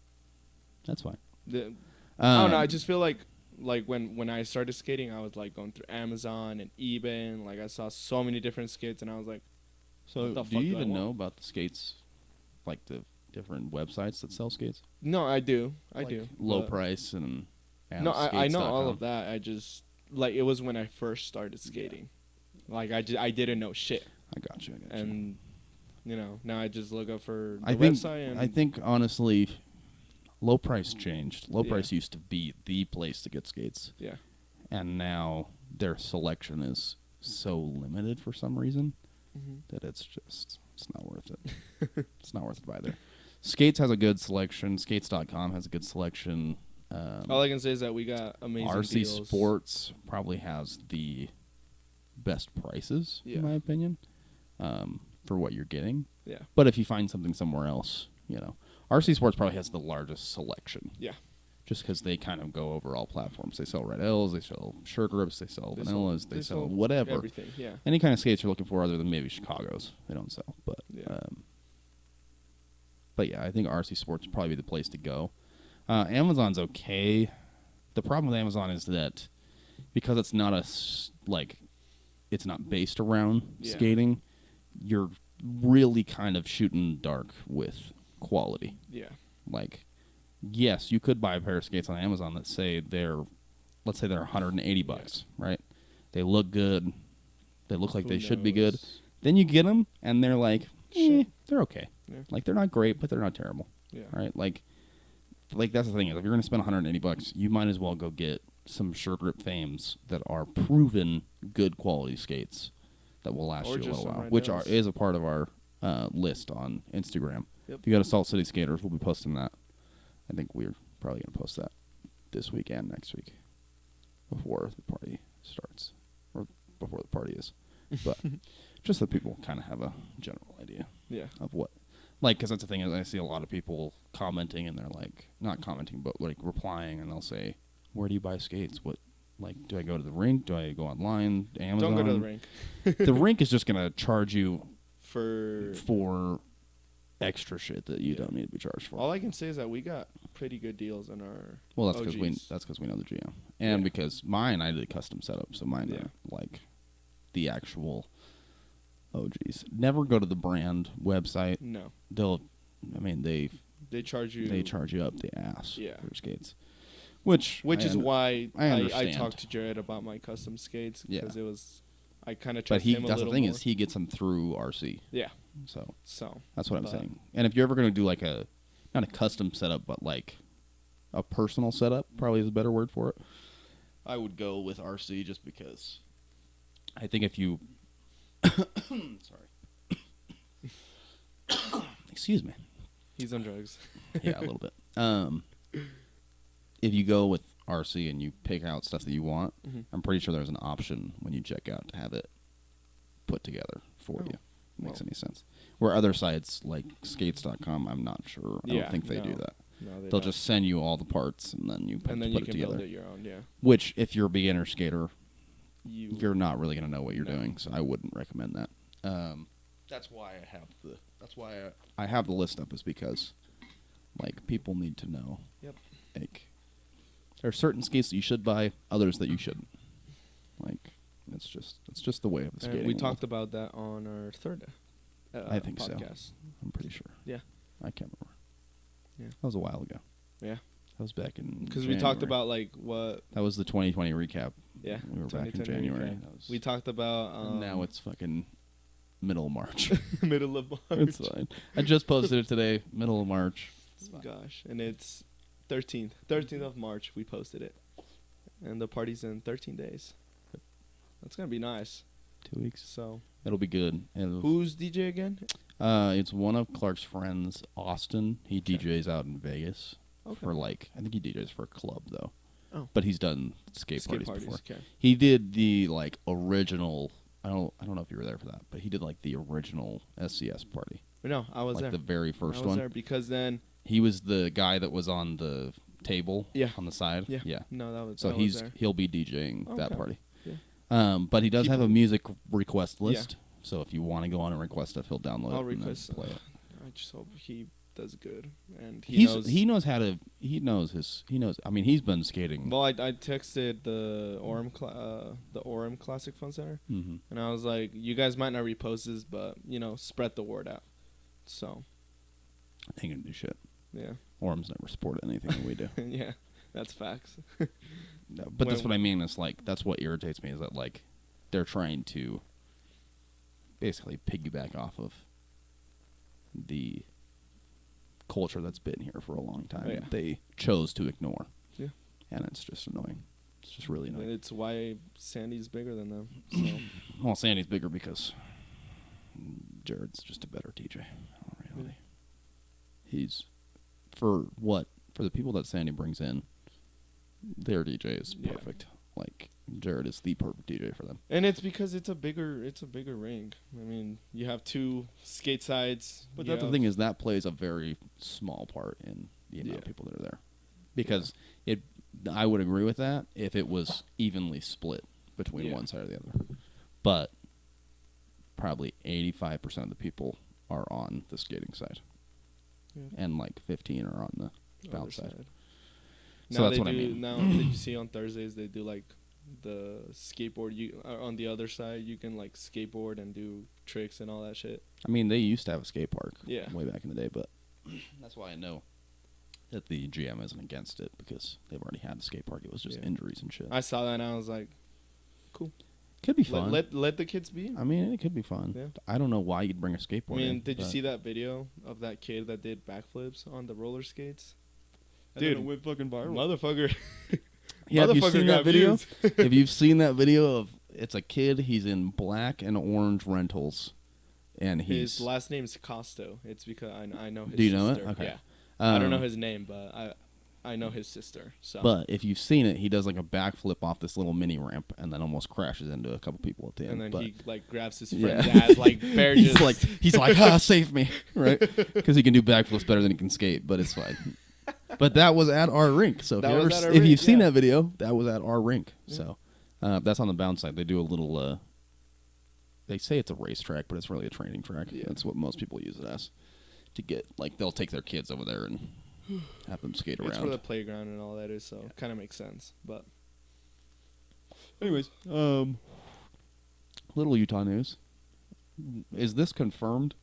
[SPEAKER 1] That's fine.
[SPEAKER 2] I don't know. I just feel like when I started skating, I was like going through Amazon and eBay, and like I saw so many different skates, and I was like,
[SPEAKER 1] So,
[SPEAKER 2] the
[SPEAKER 1] do
[SPEAKER 2] fuck
[SPEAKER 1] you
[SPEAKER 2] do I
[SPEAKER 1] even
[SPEAKER 2] want?
[SPEAKER 1] know about the skates, like the different websites that sell skates?
[SPEAKER 2] no, I do,
[SPEAKER 1] Like
[SPEAKER 2] do.
[SPEAKER 1] Low
[SPEAKER 2] but-
[SPEAKER 1] price and
[SPEAKER 2] No, I know all
[SPEAKER 1] skates.com.
[SPEAKER 2] of that. I just like it was when I first started skating. Like I didn't know shit,
[SPEAKER 1] I got you.
[SPEAKER 2] and now I just look up for the
[SPEAKER 1] I think
[SPEAKER 2] website. And
[SPEAKER 1] I think honestly, low price changed. Low
[SPEAKER 2] Yeah.
[SPEAKER 1] price used to be the place to get skates,
[SPEAKER 2] yeah,
[SPEAKER 1] and now their selection is so limited for some reason that it's not worth it. It's not worth it either. Skates has a good selection. Skates.com has a good selection.
[SPEAKER 2] all I can say is that we got amazing
[SPEAKER 1] RC
[SPEAKER 2] deals.
[SPEAKER 1] Sports probably has the best prices,
[SPEAKER 2] Yeah.
[SPEAKER 1] in my opinion, for what you're getting.
[SPEAKER 2] Yeah,
[SPEAKER 1] But if you find something somewhere else, RC Sports probably has the largest selection.
[SPEAKER 2] yeah.
[SPEAKER 1] Just because they kind of go over all platforms. They sell Red L's, they sell shirt grips, they sell vanillas, they sell whatever.
[SPEAKER 2] Everything. Yeah,
[SPEAKER 1] Any kind of skates you're looking for other than maybe Chicago's, they don't sell. But
[SPEAKER 2] Yeah.
[SPEAKER 1] but yeah, I think RC Sports would probably be the place to go. Amazon's okay. The problem with Amazon is that because it's not it's not based around
[SPEAKER 2] Yeah.
[SPEAKER 1] skating, you're really kind of shooting in the dark with quality.
[SPEAKER 2] yeah,
[SPEAKER 1] Like, yes, you could buy a pair of skates on Amazon that say let's say they're $180, right? They look good. They look like
[SPEAKER 2] Who
[SPEAKER 1] they should be good.
[SPEAKER 2] knows?
[SPEAKER 1] Then you get them, and they're like,
[SPEAKER 2] Shit.
[SPEAKER 1] they're okay.
[SPEAKER 2] Yeah.
[SPEAKER 1] Like, they're not great, but they're not terrible,
[SPEAKER 2] Yeah,
[SPEAKER 1] right? Like that's the thing is, if you're going to spend $180, you might as well go get some Sure Grip Fames that are proven good quality skates that will last
[SPEAKER 2] Or
[SPEAKER 1] you a
[SPEAKER 2] just
[SPEAKER 1] little
[SPEAKER 2] some
[SPEAKER 1] while, which
[SPEAKER 2] Rydell's.
[SPEAKER 1] is a part of our list on Instagram.
[SPEAKER 2] Yep.
[SPEAKER 1] If you go to Salt City Skaters, we'll be posting that. I think we're probably going to post that this week and next week before the party starts, or before the party is. But just so people kind of have a general idea
[SPEAKER 2] yeah,
[SPEAKER 1] of what, like, because that's the thing is I see a lot of people commenting and they're like, not commenting, but like replying, and they'll say, where do you buy skates? What, like, do I go to the rink? Do I go online? Amazon?
[SPEAKER 2] don't go to the rink
[SPEAKER 1] The rink is just going to charge you
[SPEAKER 2] for.
[SPEAKER 1] extra shit that you don't need to be charged for.
[SPEAKER 2] All I can say is that we got pretty good deals on our.
[SPEAKER 1] Well, that's because
[SPEAKER 2] OGs.
[SPEAKER 1] we know the GM, and
[SPEAKER 2] Yeah.
[SPEAKER 1] because mine I did a custom setup, so mine
[SPEAKER 2] Yeah.
[SPEAKER 1] are like the actual OGs. Never go to the brand website.
[SPEAKER 2] No,
[SPEAKER 1] They
[SPEAKER 2] charge you.
[SPEAKER 1] they charge you up the ass
[SPEAKER 2] Yeah.
[SPEAKER 1] for skates, which
[SPEAKER 2] Is why
[SPEAKER 1] I
[SPEAKER 2] I
[SPEAKER 1] understand.
[SPEAKER 2] talked to Jared about my custom skates
[SPEAKER 1] Yeah.
[SPEAKER 2] because it was. I kind of
[SPEAKER 1] But
[SPEAKER 2] trust him a
[SPEAKER 1] that's
[SPEAKER 2] little
[SPEAKER 1] the thing
[SPEAKER 2] more.
[SPEAKER 1] is he gets them through RC,
[SPEAKER 2] Yeah.
[SPEAKER 1] so
[SPEAKER 2] So
[SPEAKER 1] that's what I'm
[SPEAKER 2] But-
[SPEAKER 1] saying. And if you're ever going to do like not a custom setup, but like a personal setup, probably is a better word for it, I would go with RC just because I think if you, sorry, excuse me,
[SPEAKER 2] he's on drugs.
[SPEAKER 1] yeah, a little bit. If you go with RC and you pick out stuff that you want,
[SPEAKER 2] Mhm.
[SPEAKER 1] I'm pretty sure there's an option when you check out to have it put together for
[SPEAKER 2] Oh,
[SPEAKER 1] you. Makes
[SPEAKER 2] well.
[SPEAKER 1] any sense? Where other sites like skates.com, I'm not sure. I
[SPEAKER 2] Yeah,
[SPEAKER 1] don't think they do
[SPEAKER 2] no.
[SPEAKER 1] that.
[SPEAKER 2] No, they
[SPEAKER 1] They'll
[SPEAKER 2] don't.
[SPEAKER 1] just send you all the parts and then you
[SPEAKER 2] and then
[SPEAKER 1] put
[SPEAKER 2] you
[SPEAKER 1] it
[SPEAKER 2] can
[SPEAKER 1] together.
[SPEAKER 2] build it your own. Yeah.
[SPEAKER 1] Which, if you're a beginner skater,
[SPEAKER 2] You.
[SPEAKER 1] you're not really going to know what you're
[SPEAKER 2] No.
[SPEAKER 1] doing, so I wouldn't recommend that. That's why I have the list up, is because like people need to know.
[SPEAKER 2] Yep.
[SPEAKER 1] Like, there are certain skates that you should buy, others that you shouldn't. Like, it's just the way of the skating.
[SPEAKER 2] And we
[SPEAKER 1] world.
[SPEAKER 2] talked about that on our third.
[SPEAKER 1] I think so.
[SPEAKER 2] podcast.
[SPEAKER 1] I'm pretty sure.
[SPEAKER 2] Yeah.
[SPEAKER 1] I can't remember.
[SPEAKER 2] Yeah.
[SPEAKER 1] That was a while ago.
[SPEAKER 2] Yeah.
[SPEAKER 1] That was back in
[SPEAKER 2] Because we talked
[SPEAKER 1] January.
[SPEAKER 2] about like what.
[SPEAKER 1] That was the 2020 recap.
[SPEAKER 2] Yeah.
[SPEAKER 1] We were back in
[SPEAKER 2] 2020
[SPEAKER 1] January.
[SPEAKER 2] recap.
[SPEAKER 1] That was-
[SPEAKER 2] We talked about.
[SPEAKER 1] and now it's fucking middle of March.
[SPEAKER 2] middle of March.
[SPEAKER 1] It's fine. I just posted it today, middle of March. It's fine.
[SPEAKER 2] Gosh, and it's 13th of March. We posted it, and the party's in 13 days. That's gonna be nice.
[SPEAKER 1] 2 weeks.
[SPEAKER 2] So
[SPEAKER 1] It'll be good. And
[SPEAKER 2] who's DJ again?
[SPEAKER 1] it's one of Clark's friends, Austin. He
[SPEAKER 2] Okay.
[SPEAKER 1] DJs out in Vegas
[SPEAKER 2] Okay.
[SPEAKER 1] for like, I think he DJs for a club though.
[SPEAKER 2] Oh.
[SPEAKER 1] But he's done skate parties before.
[SPEAKER 2] Okay.
[SPEAKER 1] He did the like original. I don't know if you were there for that, but he did like the original SCS party,
[SPEAKER 2] No, I was
[SPEAKER 1] like
[SPEAKER 2] there.
[SPEAKER 1] the very first
[SPEAKER 2] I was
[SPEAKER 1] one.
[SPEAKER 2] there because then.
[SPEAKER 1] He was the guy that was on the table,
[SPEAKER 2] Yeah.
[SPEAKER 1] on the side.
[SPEAKER 2] Yeah.
[SPEAKER 1] yeah.
[SPEAKER 2] No, that was.
[SPEAKER 1] So
[SPEAKER 2] I was there.
[SPEAKER 1] he'll be DJing that
[SPEAKER 2] Okay.
[SPEAKER 1] party.
[SPEAKER 2] Yeah.
[SPEAKER 1] But he does
[SPEAKER 2] Keep
[SPEAKER 1] have
[SPEAKER 2] it-
[SPEAKER 1] a music request
[SPEAKER 2] Yeah.
[SPEAKER 1] list. So if you want to go on and request stuff, he'll download
[SPEAKER 2] I'll
[SPEAKER 1] it and then
[SPEAKER 2] request.
[SPEAKER 1] play it.
[SPEAKER 2] I just hope he does good, and
[SPEAKER 1] He
[SPEAKER 2] knows.
[SPEAKER 1] knows how to. He knows. I mean, he's been skating.
[SPEAKER 2] Well, I texted the Orem Classic Fun Center,
[SPEAKER 1] Mm-hmm.
[SPEAKER 2] and I was like, "You guys might not repost this, but spread the word out." So,
[SPEAKER 1] Ain't gonna do shit.
[SPEAKER 2] yeah,
[SPEAKER 1] Orm's never supported anything that we do.
[SPEAKER 2] yeah, that's facts.
[SPEAKER 1] No, but that's
[SPEAKER 2] When-
[SPEAKER 1] what I mean. Is like that's what irritates me is that like they're trying to basically piggyback off of the culture that's been here for a long time.
[SPEAKER 2] Oh, yeah.
[SPEAKER 1] That they chose to ignore.
[SPEAKER 2] Yeah.
[SPEAKER 1] And it's just annoying. It's just really
[SPEAKER 2] And
[SPEAKER 1] annoying.
[SPEAKER 2] it's why Sandy's bigger than them. So,
[SPEAKER 1] Well, Sandy's bigger because Jared's just a better DJ. In reality, he's for the people that Sandy brings in. Their DJ is
[SPEAKER 2] Yeah.
[SPEAKER 1] perfect. Like Jared is the perfect DJ for them.
[SPEAKER 2] and it's because it's a bigger ring. I mean, you have two skate sides.
[SPEAKER 1] But
[SPEAKER 2] you
[SPEAKER 1] that's the
[SPEAKER 2] have-
[SPEAKER 1] thing is that plays a very small part in the amount of
[SPEAKER 2] Yeah.
[SPEAKER 1] people that are there, because I would agree with that if it was evenly split between
[SPEAKER 2] Yeah.
[SPEAKER 1] one side or the other. But probably 85% of the people are on the skating side,
[SPEAKER 2] Yeah.
[SPEAKER 1] and like 15 are on the
[SPEAKER 2] other
[SPEAKER 1] bounce side. So
[SPEAKER 2] Now
[SPEAKER 1] that's
[SPEAKER 2] they
[SPEAKER 1] what I
[SPEAKER 2] do,
[SPEAKER 1] mean.
[SPEAKER 2] Now, did you see on Thursdays they do like the skateboard? You on the other side, you can like skateboard and do tricks and all that shit.
[SPEAKER 1] I mean, they used to have a skate park
[SPEAKER 2] Yeah.
[SPEAKER 1] way back in the day, but that's why I know that the GM isn't against it because they've already had the skate park. It was just
[SPEAKER 2] Yeah.
[SPEAKER 1] injuries and shit.
[SPEAKER 2] I saw that and I was like,
[SPEAKER 1] Could be fun.
[SPEAKER 2] let the kids be.
[SPEAKER 1] I mean, it could be fun.
[SPEAKER 2] Yeah.
[SPEAKER 1] I don't know why you'd bring a
[SPEAKER 2] I
[SPEAKER 1] skateboard
[SPEAKER 2] mean,
[SPEAKER 1] in,
[SPEAKER 2] did you
[SPEAKER 1] but-
[SPEAKER 2] see that video of that kid that did backflips on the roller skates? And
[SPEAKER 1] Dude,
[SPEAKER 2] then it went fucking viral. Motherfucker.
[SPEAKER 1] Yeah, have you
[SPEAKER 2] Motherfucker
[SPEAKER 1] seen
[SPEAKER 2] got
[SPEAKER 1] that video?
[SPEAKER 2] views.
[SPEAKER 1] If you've seen that video of it's a kid, he's in black and orange rentals, and he's
[SPEAKER 2] His last name is Costo. It's because I know his
[SPEAKER 1] Do you know it?
[SPEAKER 2] sister.
[SPEAKER 1] Okay.
[SPEAKER 2] Yeah. I don't know
[SPEAKER 1] um,
[SPEAKER 2] his name, but I know his sister. So.
[SPEAKER 1] But if you've seen it, he does like a backflip off this little mini ramp and then almost crashes into a couple people at the end.
[SPEAKER 2] and then
[SPEAKER 1] but
[SPEAKER 2] he like grabs his
[SPEAKER 1] Yeah.
[SPEAKER 2] friend's ass like bear
[SPEAKER 1] he's
[SPEAKER 2] just
[SPEAKER 1] like, ah, save me, right? Because he can do backflips better than he can skate, but it's fine. But that was at our rink, so
[SPEAKER 2] That was at our
[SPEAKER 1] if
[SPEAKER 2] rink,
[SPEAKER 1] you've seen
[SPEAKER 2] yeah.
[SPEAKER 1] that video, that was at our rink.
[SPEAKER 2] Yeah.
[SPEAKER 1] So that's on the bounce side. They do a little. They say it's a racetrack, but it's really a training track.
[SPEAKER 2] Yeah.
[SPEAKER 1] That's what most people use it as. To get like they'll take their kids over there and have them skate
[SPEAKER 2] it's
[SPEAKER 1] around.
[SPEAKER 2] where the playground and all that is, so kind of makes sense. But
[SPEAKER 1] Anyways, little Utah news. Is this confirmed?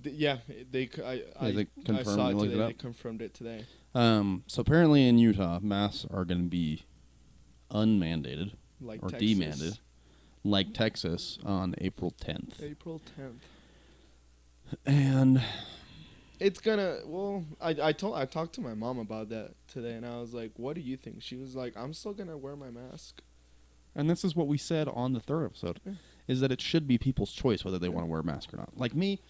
[SPEAKER 2] yeah, they
[SPEAKER 1] Is it
[SPEAKER 2] I
[SPEAKER 1] confirmed?
[SPEAKER 2] saw it
[SPEAKER 1] You looked
[SPEAKER 2] today.
[SPEAKER 1] it
[SPEAKER 2] They
[SPEAKER 1] up?
[SPEAKER 2] confirmed it today.
[SPEAKER 1] So apparently in Utah, masks are going to be unmandated
[SPEAKER 2] Like
[SPEAKER 1] or
[SPEAKER 2] Texas.
[SPEAKER 1] demanded, like Texas on April 10th.
[SPEAKER 2] April 10th.
[SPEAKER 1] And
[SPEAKER 2] It's gonna. Well, I talked to my mom about that today, and I was like, "What do you think?" She was like, "I'm still gonna wear my mask."
[SPEAKER 1] this is what we said on the third episode,
[SPEAKER 2] Yeah.
[SPEAKER 1] is that it should be people's choice whether they want to wear a mask or not. Like me,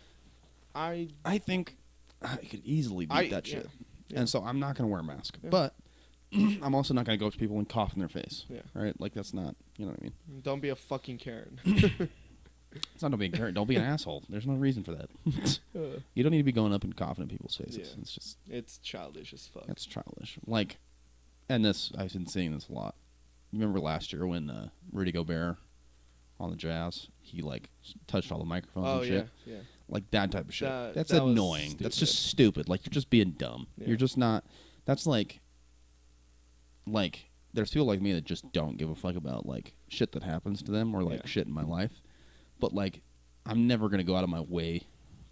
[SPEAKER 2] I
[SPEAKER 1] I think I could easily beat that shit.
[SPEAKER 2] yeah.
[SPEAKER 1] And so I'm not going to wear a mask.
[SPEAKER 2] Yeah.
[SPEAKER 1] But I'm also not going to go up to people and cough in their face.
[SPEAKER 2] Yeah.
[SPEAKER 1] Right? Like, that's not, you know what I mean?
[SPEAKER 2] Don't be a fucking Karen.
[SPEAKER 1] It's not being carrot. Don't be an asshole. There's no reason for that. You don't need to be going up and coughing in people's faces.
[SPEAKER 2] Yeah.
[SPEAKER 1] It's just,
[SPEAKER 2] It's childish as fuck.
[SPEAKER 1] that's childish. Like, and this, I've been seeing this a lot. You remember last year when Rudy Gobert on the Jazz, he, like, touched all the microphones
[SPEAKER 2] Oh
[SPEAKER 1] and
[SPEAKER 2] yeah,
[SPEAKER 1] shit?
[SPEAKER 2] yeah.
[SPEAKER 1] Like, that type of shit. That's
[SPEAKER 2] that was
[SPEAKER 1] annoying. That's just
[SPEAKER 2] stupid.
[SPEAKER 1] stupid. Like, you're just being dumb.
[SPEAKER 2] Yeah.
[SPEAKER 1] You're just not, that's like, there's people like me that just don't give a fuck about, like, shit that happens to them or, like,
[SPEAKER 2] Yeah.
[SPEAKER 1] shit in my life. But, like, I'm never going to go out of my way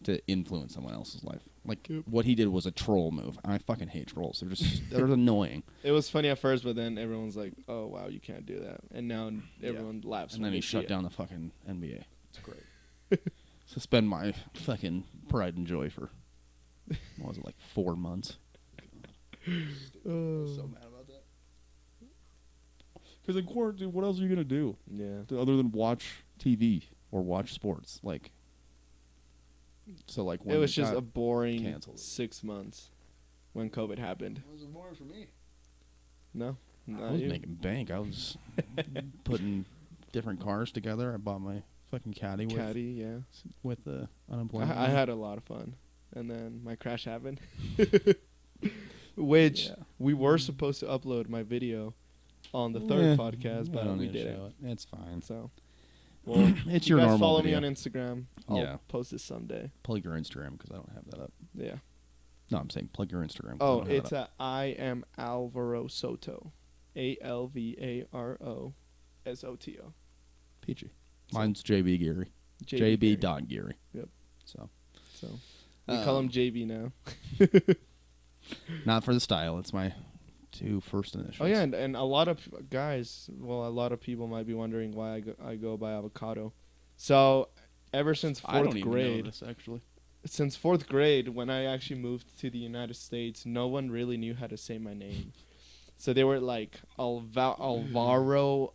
[SPEAKER 1] to influence someone else's life. Like,
[SPEAKER 2] Yep.
[SPEAKER 1] what he did was a troll move. And I fucking hate trolls. They're annoying.
[SPEAKER 2] It was funny at first, but then everyone's like, "Oh wow, you can't do that," and now everyone laughs.
[SPEAKER 1] And
[SPEAKER 2] when
[SPEAKER 1] then he
[SPEAKER 2] they see
[SPEAKER 1] shut
[SPEAKER 2] it.
[SPEAKER 1] down the fucking NBA. It's great. Suspend my fucking pride and joy for, what was it, like 4 months? So mad about that. Because in quarantine, what else are you gonna do other than watch TV or watch sports? Like, so like when
[SPEAKER 2] it was just a boring
[SPEAKER 1] canceled.
[SPEAKER 2] 6 months when COVID happened.
[SPEAKER 1] It was more for me.
[SPEAKER 2] No, not
[SPEAKER 1] I was
[SPEAKER 2] you.
[SPEAKER 1] making bank. I was putting different cars together. I bought my fucking caddy with the unemployment.
[SPEAKER 2] I had a lot of fun, and then my crash happened. Which we were supposed to upload my video on the third podcast, but we didn't.
[SPEAKER 1] It's fine.
[SPEAKER 2] So, well,
[SPEAKER 1] it's
[SPEAKER 2] you
[SPEAKER 1] your
[SPEAKER 2] guys
[SPEAKER 1] normal
[SPEAKER 2] follow
[SPEAKER 1] video.
[SPEAKER 2] me on Instagram. I'll post this someday.
[SPEAKER 1] Plug your Instagram because I don't have that up.
[SPEAKER 2] Yeah.
[SPEAKER 1] No, I'm saying plug your Instagram.
[SPEAKER 2] Oh, it's I am Alvaro Soto, ALVARO SOTO.
[SPEAKER 1] Peachy. Mine's JB Geary. JB dot Geary.
[SPEAKER 2] Yep.
[SPEAKER 1] So
[SPEAKER 2] we call him JB now.
[SPEAKER 1] Not for the style. It's my 2 first initials.
[SPEAKER 2] Oh yeah, and a lot of guys, well, a lot of people might be wondering why I go by avocado. So ever since
[SPEAKER 1] I don't
[SPEAKER 2] fourth
[SPEAKER 1] even
[SPEAKER 2] grade,
[SPEAKER 1] know this, actually.
[SPEAKER 2] since fourth grade, when I actually moved to the United States, no one really knew how to say my name. So they were like Alvaro.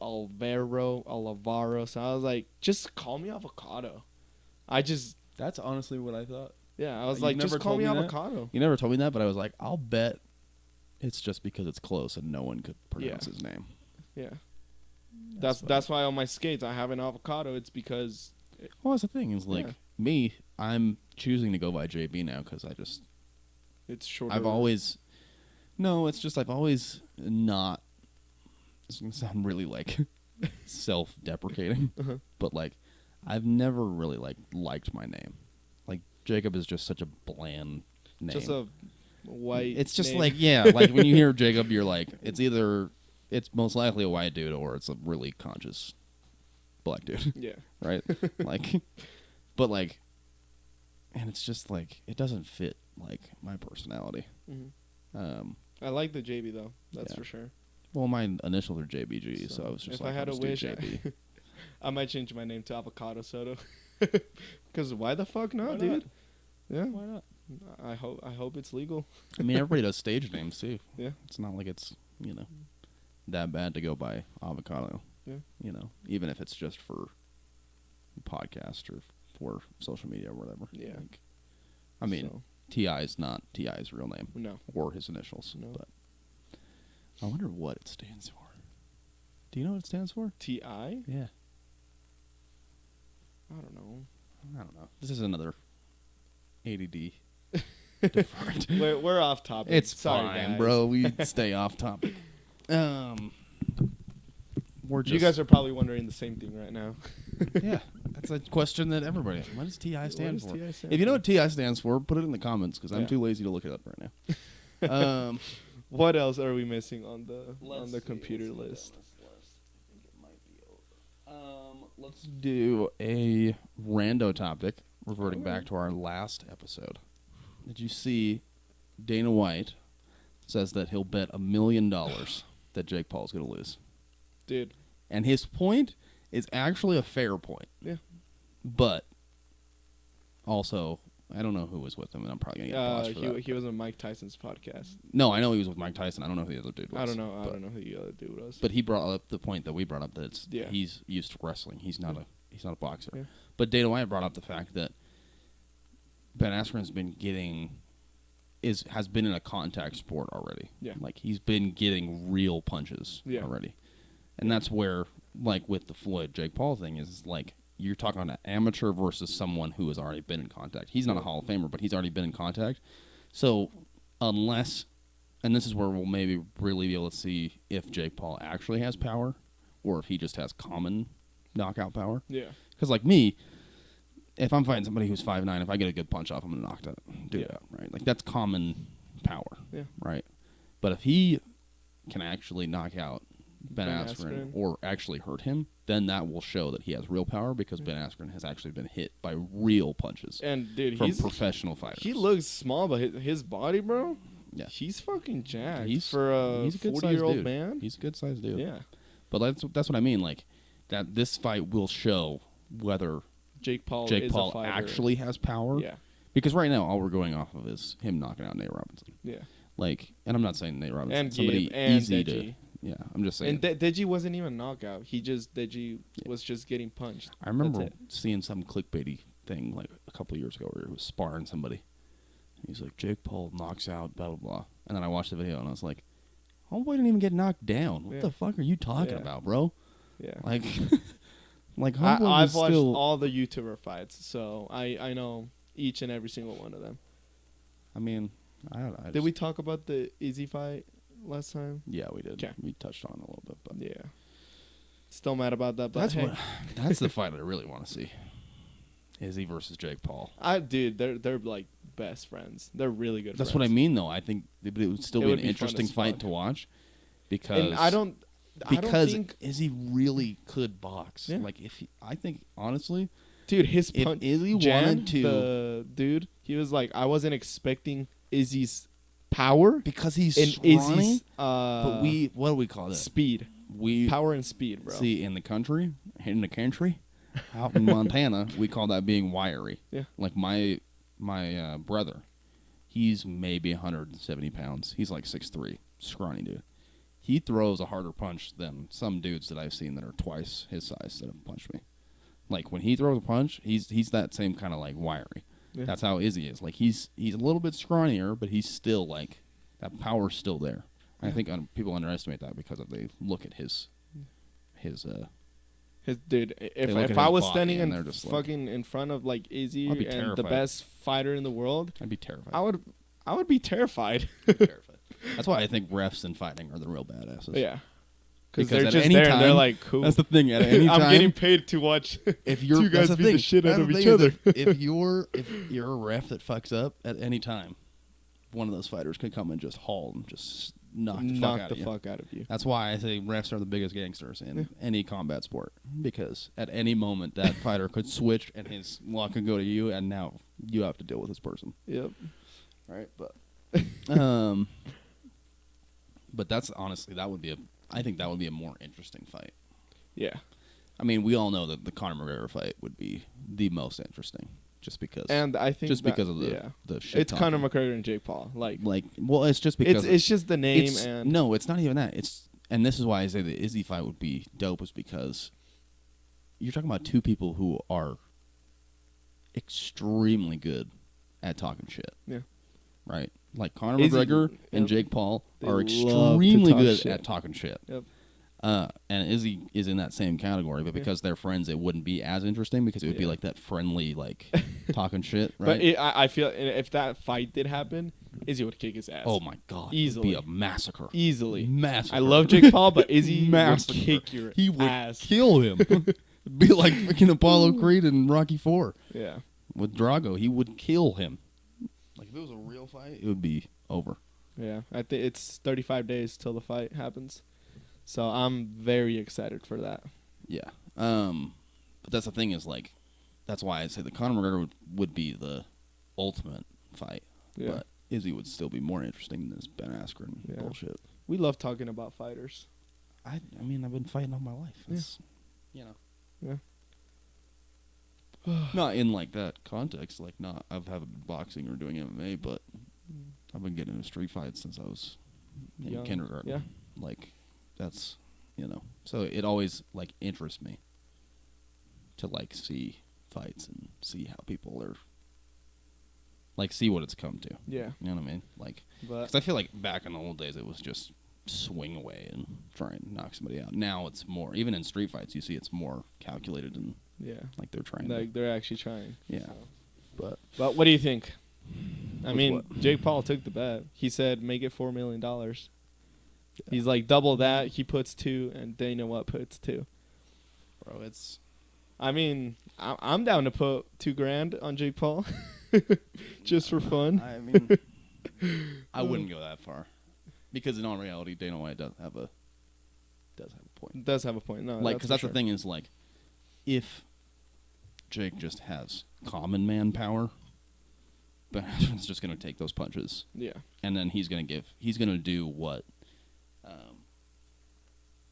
[SPEAKER 2] So I was like, just call me avocado.
[SPEAKER 1] That's honestly what I thought.
[SPEAKER 2] Yeah, I was
[SPEAKER 1] You've
[SPEAKER 2] like,
[SPEAKER 1] never
[SPEAKER 2] just call
[SPEAKER 1] told
[SPEAKER 2] me
[SPEAKER 1] me that?
[SPEAKER 2] avocado.
[SPEAKER 1] You never told me that, but I was like, I'll bet it's just because it's close and no one could pronounce his name.
[SPEAKER 2] Yeah. That's why on my skates I have an avocado. It's because...
[SPEAKER 1] Well, that's the thing. Is like, me, I'm choosing to go by JB now because I just...
[SPEAKER 2] It's shorter.
[SPEAKER 1] I've always... No, it's just I've always not... It's going to sound really, like, self-deprecating. But, like, I've never really, like, liked my name. Like, Jacob is just such a bland name.
[SPEAKER 2] Just a white
[SPEAKER 1] It's just
[SPEAKER 2] name.
[SPEAKER 1] like, yeah, like, when you hear Jacob, you're like, it's either... It's most likely a white dude or it's a really conscious black dude.
[SPEAKER 2] Yeah.
[SPEAKER 1] Right? Like, but like, and it's just like, it doesn't fit like my personality.
[SPEAKER 2] Mm-hmm. I like the JB though. That's for sure.
[SPEAKER 1] Well, my initials are JBG, so I was just
[SPEAKER 2] if
[SPEAKER 1] like,
[SPEAKER 2] I had a wish,
[SPEAKER 1] JB.
[SPEAKER 2] I might change my name to Avocado Soto. Because why the fuck not,
[SPEAKER 1] Why not?
[SPEAKER 2] dude? Yeah.
[SPEAKER 1] Why not?
[SPEAKER 2] I hope it's legal.
[SPEAKER 1] I mean, everybody does stage names too.
[SPEAKER 2] Yeah.
[SPEAKER 1] It's not like it's, you know, that bad to go by avocado.
[SPEAKER 2] Yeah.
[SPEAKER 1] You know, even if it's just for podcast or for social media or whatever.
[SPEAKER 2] Yeah.
[SPEAKER 1] Like, I mean,
[SPEAKER 2] So,
[SPEAKER 1] T.I. is not T.I.'s real name.
[SPEAKER 2] no.
[SPEAKER 1] Or his initials.
[SPEAKER 2] No.
[SPEAKER 1] But I wonder what it stands for. Do you know what it stands for?
[SPEAKER 2] T.I.?
[SPEAKER 1] Yeah.
[SPEAKER 2] I don't know.
[SPEAKER 1] I don't know. This is another ADD. Deferred.
[SPEAKER 2] We're off topic.
[SPEAKER 1] It's
[SPEAKER 2] Sorry,
[SPEAKER 1] fine,
[SPEAKER 2] guys.
[SPEAKER 1] bro. We stay off topic. We're just,
[SPEAKER 2] You guys are probably wondering the same thing right now.
[SPEAKER 1] yeah, that's a question that everybody. What does TI stand
[SPEAKER 2] What
[SPEAKER 1] for?
[SPEAKER 2] does TI stand
[SPEAKER 1] If you know
[SPEAKER 2] for?
[SPEAKER 1] what TI stands for, put it in the comments because I'm
[SPEAKER 2] Yeah.
[SPEAKER 1] too lazy to look it up right now.
[SPEAKER 2] What else are we missing on the computer list?
[SPEAKER 1] Let's do a rando topic, reverting back to our last episode. Did you see Dana White says that he'll bet $1 million that Jake Paul's going to lose?
[SPEAKER 2] Dude.
[SPEAKER 1] And his point is actually a fair point.
[SPEAKER 2] Yeah.
[SPEAKER 1] But also, I don't know who was with him, and I'm probably going to get bossed for that.
[SPEAKER 2] He was on Mike Tyson's podcast.
[SPEAKER 1] No, I know he was with Mike Tyson. I don't know who the other dude was.
[SPEAKER 2] I don't know who the other dude was.
[SPEAKER 1] But he brought up the point that we brought up that it's
[SPEAKER 2] Yeah.
[SPEAKER 1] he's used to wrestling. He's not a boxer.
[SPEAKER 2] Yeah.
[SPEAKER 1] But Dana White brought up the fact that Ben Askren's been has been in a contact sport already.
[SPEAKER 2] Yeah.
[SPEAKER 1] Like he's been getting real punches already. And that's where, like with the Floyd Jake Paul thing, is like you're talking about an amateur versus someone who has already been in contact. He's not a Hall of Famer, but he's already been in contact. So unless, and this is where we'll maybe really be able to see if Jake Paul actually has power or if he just has common knockout power.
[SPEAKER 2] Yeah.
[SPEAKER 1] Because like me, if I'm fighting somebody who's 5'9", if I get a good punch off, I'm going to knock that dude out, right? Like that's common power, right? But if he can actually knock out Ben Askren or actually hurt him, then that will show that he has real power because Ben Askren has actually been hit by real punches
[SPEAKER 2] And dude,
[SPEAKER 1] from professional fighters.
[SPEAKER 2] he looks small, but his body, bro.
[SPEAKER 1] Yeah.
[SPEAKER 2] He's fucking jacked.
[SPEAKER 1] He's
[SPEAKER 2] for a
[SPEAKER 1] good-sized
[SPEAKER 2] 40-year-old
[SPEAKER 1] dude.
[SPEAKER 2] man.
[SPEAKER 1] He's a good sized dude.
[SPEAKER 2] Yeah.
[SPEAKER 1] But that's what I mean. Like that, this fight will show whether
[SPEAKER 2] Jake Paul
[SPEAKER 1] Jake
[SPEAKER 2] is
[SPEAKER 1] Paul
[SPEAKER 2] a fighter.
[SPEAKER 1] actually has power.
[SPEAKER 2] Yeah.
[SPEAKER 1] Because right now, all we're going off of is him knocking out Nate Robinson.
[SPEAKER 2] Yeah.
[SPEAKER 1] Like, and I'm not saying Nate Robinson,
[SPEAKER 2] And
[SPEAKER 1] somebody
[SPEAKER 2] Gabe and
[SPEAKER 1] easy
[SPEAKER 2] Deji.
[SPEAKER 1] Yeah, I'm just saying.
[SPEAKER 2] And Deji wasn't even knockout. Deji was just getting punched.
[SPEAKER 1] I remember seeing some clickbaity thing like a couple of years ago where he was sparring somebody. He's like, Jake Paul knocks out, blah, blah, blah. And then I watched the video and I was like, homeboy didn't even get knocked down. What the fuck are you talking about, bro?
[SPEAKER 2] Yeah.
[SPEAKER 1] Like,
[SPEAKER 2] I've watched all the YouTuber fights, so I know each and every single one of them.
[SPEAKER 1] I mean, I don't know.
[SPEAKER 2] Did we talk about the Izzy fight last time?
[SPEAKER 1] Yeah, we did.
[SPEAKER 2] Okay.
[SPEAKER 1] We touched on it a little bit. But
[SPEAKER 2] yeah. Still mad about that, but
[SPEAKER 1] that's the fight I really want to see. Izzy versus Jake Paul.
[SPEAKER 2] Dude, they're like best friends. They're really good
[SPEAKER 1] That's
[SPEAKER 2] friends.
[SPEAKER 1] what I mean, though. I think it would still be an interesting fight to watch because
[SPEAKER 2] and I don't think
[SPEAKER 1] Izzy really could box. Yeah. Like I think honestly,
[SPEAKER 2] dude,
[SPEAKER 1] if Izzy wanted to,
[SPEAKER 2] the dude, he was like, I wasn't expecting Izzy's power
[SPEAKER 1] because he's
[SPEAKER 2] and
[SPEAKER 1] scrawny,
[SPEAKER 2] Izzy's
[SPEAKER 1] but what do we call it?
[SPEAKER 2] Speed. Power and speed, bro.
[SPEAKER 1] See, in the country, out in Montana, we call that being wiry.
[SPEAKER 2] Yeah.
[SPEAKER 1] Like my brother, he's maybe 170 pounds. He's like 6'3", scrawny dude. He throws a harder punch than some dudes that I've seen that are twice his size that have punched me. Like when he throws a punch, he's that same kind of like wiry. Yeah. That's how Izzy is. Like he's a little bit scrawnier, but he's still like that power's still there. Yeah. I think people underestimate that because they look at his
[SPEAKER 2] dude. If I was standing in fucking in front of like Izzy and the best fighter in the world,
[SPEAKER 1] I'd be terrified.
[SPEAKER 2] I would be terrified.
[SPEAKER 1] That's why I think refs in fighting are the real badasses.
[SPEAKER 2] Yeah. Because they're just there and they're like, cool.
[SPEAKER 1] That's the thing. At any time,
[SPEAKER 2] I'm getting paid to watch
[SPEAKER 1] if you're,
[SPEAKER 2] two guys beat the shit out of each other.
[SPEAKER 1] If you're a ref that fucks up at any time, one of those fighters could come and just haul and just knock the fuck out of you. That's why I say refs are the biggest gangsters in any combat sport. Because at any moment, that fighter could switch and his lock could go to you, and now you have to deal with this person.
[SPEAKER 2] Yep.
[SPEAKER 1] Right? But that's honestly, I think that would be a more interesting fight.
[SPEAKER 2] Yeah.
[SPEAKER 1] I mean, we all know that the Conor McGregor fight would be the most interesting, just because.
[SPEAKER 2] And I think
[SPEAKER 1] because of the shit.
[SPEAKER 2] It's Conor McGregor and Jake Paul.
[SPEAKER 1] Well, it's just because
[SPEAKER 2] it's just the name and
[SPEAKER 1] no, it's not even that. And this is why I say the Izzy fight would be dope, is because you're talking about two people who are extremely good at talking shit.
[SPEAKER 2] Yeah.
[SPEAKER 1] Right? Like Conor McGregor and Jake Paul are extremely good at talking shit.
[SPEAKER 2] Yep.
[SPEAKER 1] And Izzy is in that same category, but because they're friends, it wouldn't be as interesting because it would be like that friendly, like talking shit. Right?
[SPEAKER 2] But I feel if that fight did happen, Izzy would kick his ass.
[SPEAKER 1] Oh my god!
[SPEAKER 2] Easily,
[SPEAKER 1] it would be a massacre.
[SPEAKER 2] Easily,
[SPEAKER 1] massacre.
[SPEAKER 2] I love Jake Paul, but Izzy would kick your
[SPEAKER 1] he would
[SPEAKER 2] ass.
[SPEAKER 1] Kill him. It'd be like freaking Apollo Creed and Rocky IV.
[SPEAKER 2] Yeah.
[SPEAKER 1] With Drago, he would kill him. Like if it was a real fight, it would be over.
[SPEAKER 2] Yeah, I think it's 35 days till the fight happens, so I'm very excited for that.
[SPEAKER 1] Yeah. But that's the thing is like, that's why I say the Conor McGregor would be the ultimate fight.
[SPEAKER 2] Yeah.
[SPEAKER 1] But Izzy would still be more interesting than this Ben Askren bullshit.
[SPEAKER 2] We love talking about fighters.
[SPEAKER 1] I mean, I've been fighting all my life. It's,
[SPEAKER 2] Yeah.
[SPEAKER 1] Not in like that context, like not I haven't been boxing or doing MMA, but I've been getting into street fights since I was in kindergarten.
[SPEAKER 2] Yeah.
[SPEAKER 1] Like that's so it always like interests me to like see fights and see how people are like see what it's come to.
[SPEAKER 2] Yeah.
[SPEAKER 1] You know what I mean? Like, because I feel like back in the old days it was just swing away and try and knock somebody out. Now it's more, even in street fights, you see it's more calculated and like they're trying.
[SPEAKER 2] Like they're actually trying.
[SPEAKER 1] Yeah.
[SPEAKER 2] So. But what do you think? I mean, Jake Paul took the bet. He said make it $4 million. Yeah. He's like double that. He puts 2, and Dana White puts 2.
[SPEAKER 1] Bro, it's.
[SPEAKER 2] I mean, I'm down to put $2,000 on Jake Paul, just for fun.
[SPEAKER 1] I mean, I wouldn't go that far, because in all reality, Dana White does have a point.
[SPEAKER 2] Does have a point. No,
[SPEAKER 1] like because that's the thing is like, if Jake just has common man power, but it's just gonna take those punches.
[SPEAKER 2] Yeah.
[SPEAKER 1] And then he's gonna do what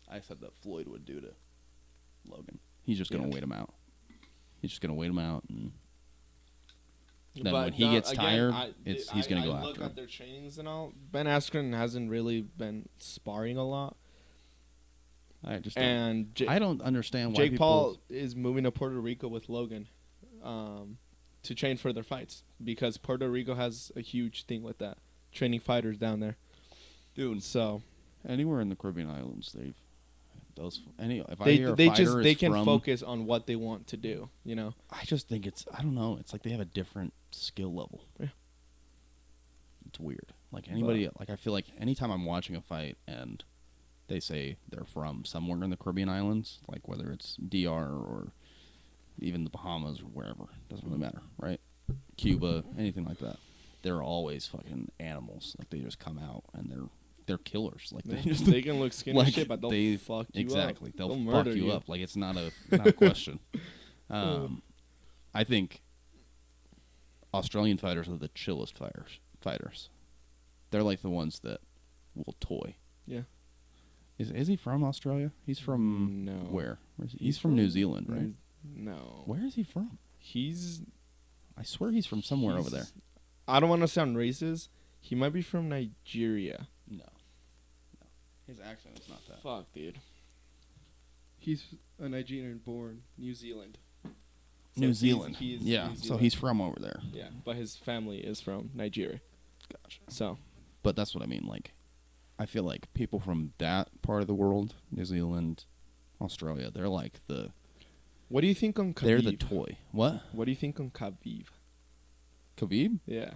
[SPEAKER 1] I said that Floyd would do to Logan. He's just gonna wait him out. He's just gonna wait him out, and then when he gets tired, he's gonna go after him.
[SPEAKER 2] Look at their trainings and all. Ben Askren hasn't really been sparring a lot,
[SPEAKER 1] I just
[SPEAKER 2] And
[SPEAKER 1] I don't understand why
[SPEAKER 2] Jake
[SPEAKER 1] people...
[SPEAKER 2] Paul is moving to Puerto Rico with Logan to train for their fights because Puerto Rico has a huge thing with that, training fighters down there.
[SPEAKER 1] Dude,
[SPEAKER 2] So
[SPEAKER 1] anywhere in the Caribbean islands, if I hear a
[SPEAKER 2] they
[SPEAKER 1] fighter
[SPEAKER 2] they
[SPEAKER 1] is
[SPEAKER 2] can
[SPEAKER 1] from,
[SPEAKER 2] focus on what they want to do, you know.
[SPEAKER 1] I just think I don't know, it's like they have a different skill level.
[SPEAKER 2] Yeah.
[SPEAKER 1] It's weird. Like anybody, like I feel like anytime I'm watching a fight and they say they're from somewhere in the Caribbean islands, like whether it's DR or even the Bahamas or wherever, doesn't really matter, right? Cuba, anything like that. They're always fucking animals. Like they just come out and they're killers. Like
[SPEAKER 2] they can look skinny
[SPEAKER 1] like
[SPEAKER 2] as shit, but they'll fuck you up.
[SPEAKER 1] Exactly. They'll
[SPEAKER 2] murder
[SPEAKER 1] fuck you up. Like it's not a question. I think Australian fighters are the chillest fighters. They're like the ones that will toy.
[SPEAKER 2] Yeah.
[SPEAKER 1] Is he from Australia? He's from where? He's from New Zealand, right?
[SPEAKER 2] No.
[SPEAKER 1] Where is he from?
[SPEAKER 2] I
[SPEAKER 1] swear he's from somewhere over there.
[SPEAKER 2] I don't want to sound racist. He might be from Nigeria.
[SPEAKER 1] No. His accent is not that.
[SPEAKER 2] Fuck, dude. He's a Nigerian born New Zealand.
[SPEAKER 1] New Zealand.
[SPEAKER 2] He is
[SPEAKER 1] yeah.
[SPEAKER 2] New Zealand.
[SPEAKER 1] So he's from over there.
[SPEAKER 2] Yeah, but his family is from Nigeria.
[SPEAKER 1] Gotcha.
[SPEAKER 2] So.
[SPEAKER 1] But that's what I mean. Like, I feel like people from that part of the world, New Zealand, Australia, they're like the...
[SPEAKER 2] What do you think on Khabib?
[SPEAKER 1] They're the toy. What?
[SPEAKER 2] What do you think on Khabib?
[SPEAKER 1] Khabib?
[SPEAKER 2] Yeah.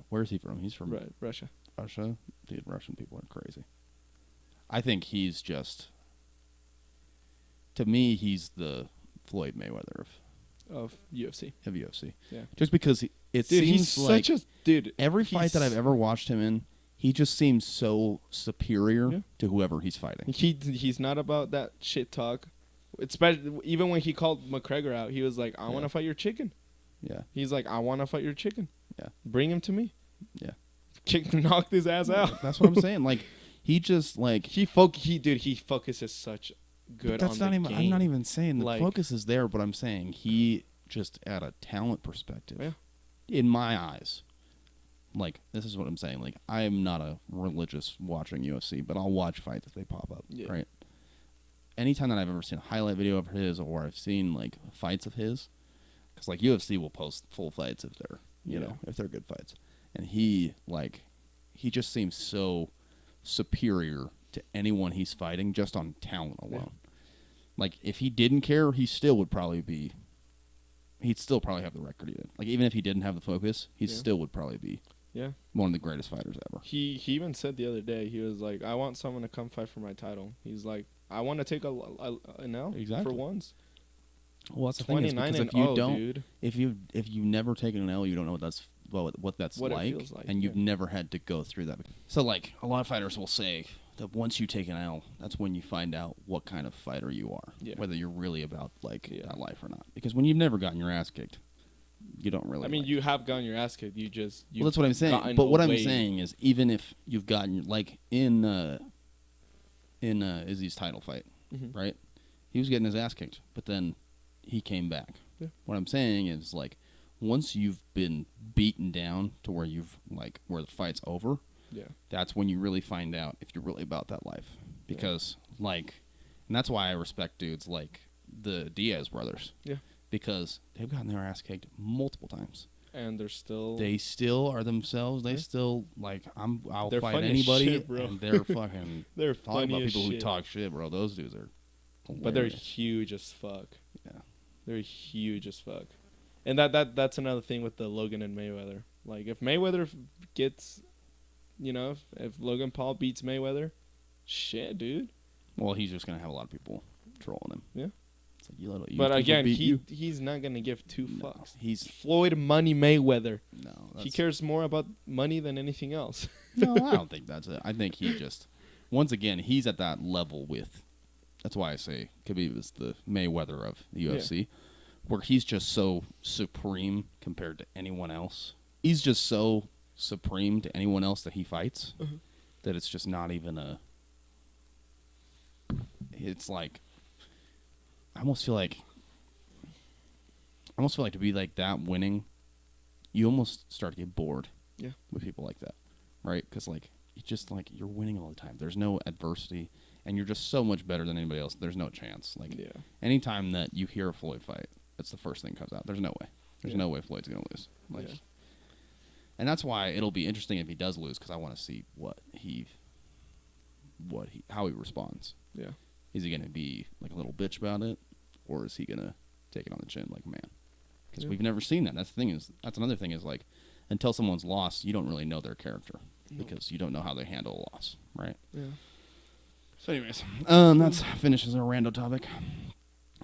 [SPEAKER 1] Where is he from? He's from
[SPEAKER 2] Russia.
[SPEAKER 1] Russia? Dude, Russian people are crazy. I think he's just... To me, he's the Floyd Mayweather
[SPEAKER 2] of UFC.
[SPEAKER 1] Of UFC.
[SPEAKER 2] Yeah.
[SPEAKER 1] Just because
[SPEAKER 2] dude,
[SPEAKER 1] seems
[SPEAKER 2] he's
[SPEAKER 1] like...
[SPEAKER 2] such a... Dude,
[SPEAKER 1] every fight that I've ever watched him in, he just seems so superior to whoever he's fighting.
[SPEAKER 2] He's not about that shit talk. Especially, even when he called McGregor out, he was like, I want to fight your chicken.
[SPEAKER 1] Yeah.
[SPEAKER 2] He's like, I want to fight your chicken.
[SPEAKER 1] Yeah.
[SPEAKER 2] Bring him to me.
[SPEAKER 1] Yeah.
[SPEAKER 2] Knocked his ass out.
[SPEAKER 1] That's what I'm saying. Like, he just, like...
[SPEAKER 2] He focuses such good on the game.
[SPEAKER 1] I'm not even saying the focus is there, but I'm saying he just, at a talent perspective, in my eyes, like, this is what I'm saying. Like, I am not a religious watching UFC, but I'll watch fights if they pop up, right? Anytime that I've ever seen a highlight video of his or I've seen, like, fights of his, because, like, UFC will post full fights if they're, you know, if they're good fights. And he just seems so superior to anyone he's fighting just on talent alone. Yeah. Like, if he didn't care, he'd still probably have the record even. Like, even if he didn't have the focus, he still would probably be one of the greatest fighters ever.
[SPEAKER 2] He even said the other day, he was like, I want someone to come fight for my title. He's like, I want to take an L for once.
[SPEAKER 1] Well, that's the thing is because if you never taken an L, you don't know what that's like, and you've never had to go through that. So, like, a lot of fighters will say that once you take an L, that's when you find out what kind of fighter you are, whether you're really about that life or not. Because when you've never gotten your ass kicked, you don't really.
[SPEAKER 2] I mean, you have gotten your ass kicked.
[SPEAKER 1] Well, that's what I'm saying. But what I'm saying is, even if you've gotten in Izzy's title fight, right? He was getting his ass kicked, but then he came back. Yeah. What I'm saying is, like, once you've been beaten down to where where the fight's over, that's when you really find out if you're really about that life. Because, and that's why I respect dudes like the Diaz brothers. Yeah. Because they've gotten their ass kicked multiple times.
[SPEAKER 2] And they
[SPEAKER 1] still are themselves. They still, I'll
[SPEAKER 2] they're
[SPEAKER 1] fight anybody.
[SPEAKER 2] Shit, bro.
[SPEAKER 1] And they're fucking
[SPEAKER 2] they're
[SPEAKER 1] talking
[SPEAKER 2] funny
[SPEAKER 1] about people
[SPEAKER 2] as
[SPEAKER 1] who talk shit, bro. Those dudes are hilarious.
[SPEAKER 2] But they're huge as fuck. Yeah. They're huge as fuck. And that's another thing with the Logan and Mayweather. Like, if Mayweather gets, if Logan Paul beats Mayweather, shit, dude.
[SPEAKER 1] Well, he's just going to have a lot of people trolling him. Yeah. It's like,
[SPEAKER 2] but again, he's not going to give two fucks. He's Floyd Money Mayweather. No. He cares more about money than anything else.
[SPEAKER 1] No, I don't think that's it. I think he just, once again, he's at that level with, that's why I say Khabib is the Mayweather of the UFC, where he's just so supreme compared to anyone else. He's just so supreme to anyone else that he fights that it's just not even it's like, I almost feel like to be like that winning, you almost start to get bored with people like that, right? Because, like, just like you're winning all the time. There's no adversity, and you're just so much better than anybody else. There's no chance. Like anytime that you hear a Floyd fight, that's the first thing that comes out. There's no way. There's no way Floyd's gonna lose. Like, and that's why it'll be interesting if he does lose, because I want to see how he responds.
[SPEAKER 2] Yeah.
[SPEAKER 1] Is he gonna be like a little bitch about it, or is he gonna take it on the chin like a man? Because we've never seen that. That's another thing is like, until someone's lost, you don't really know their character because you don't know how they handle a loss, right?
[SPEAKER 2] Yeah.
[SPEAKER 1] So, anyways, that finishes our rando topic.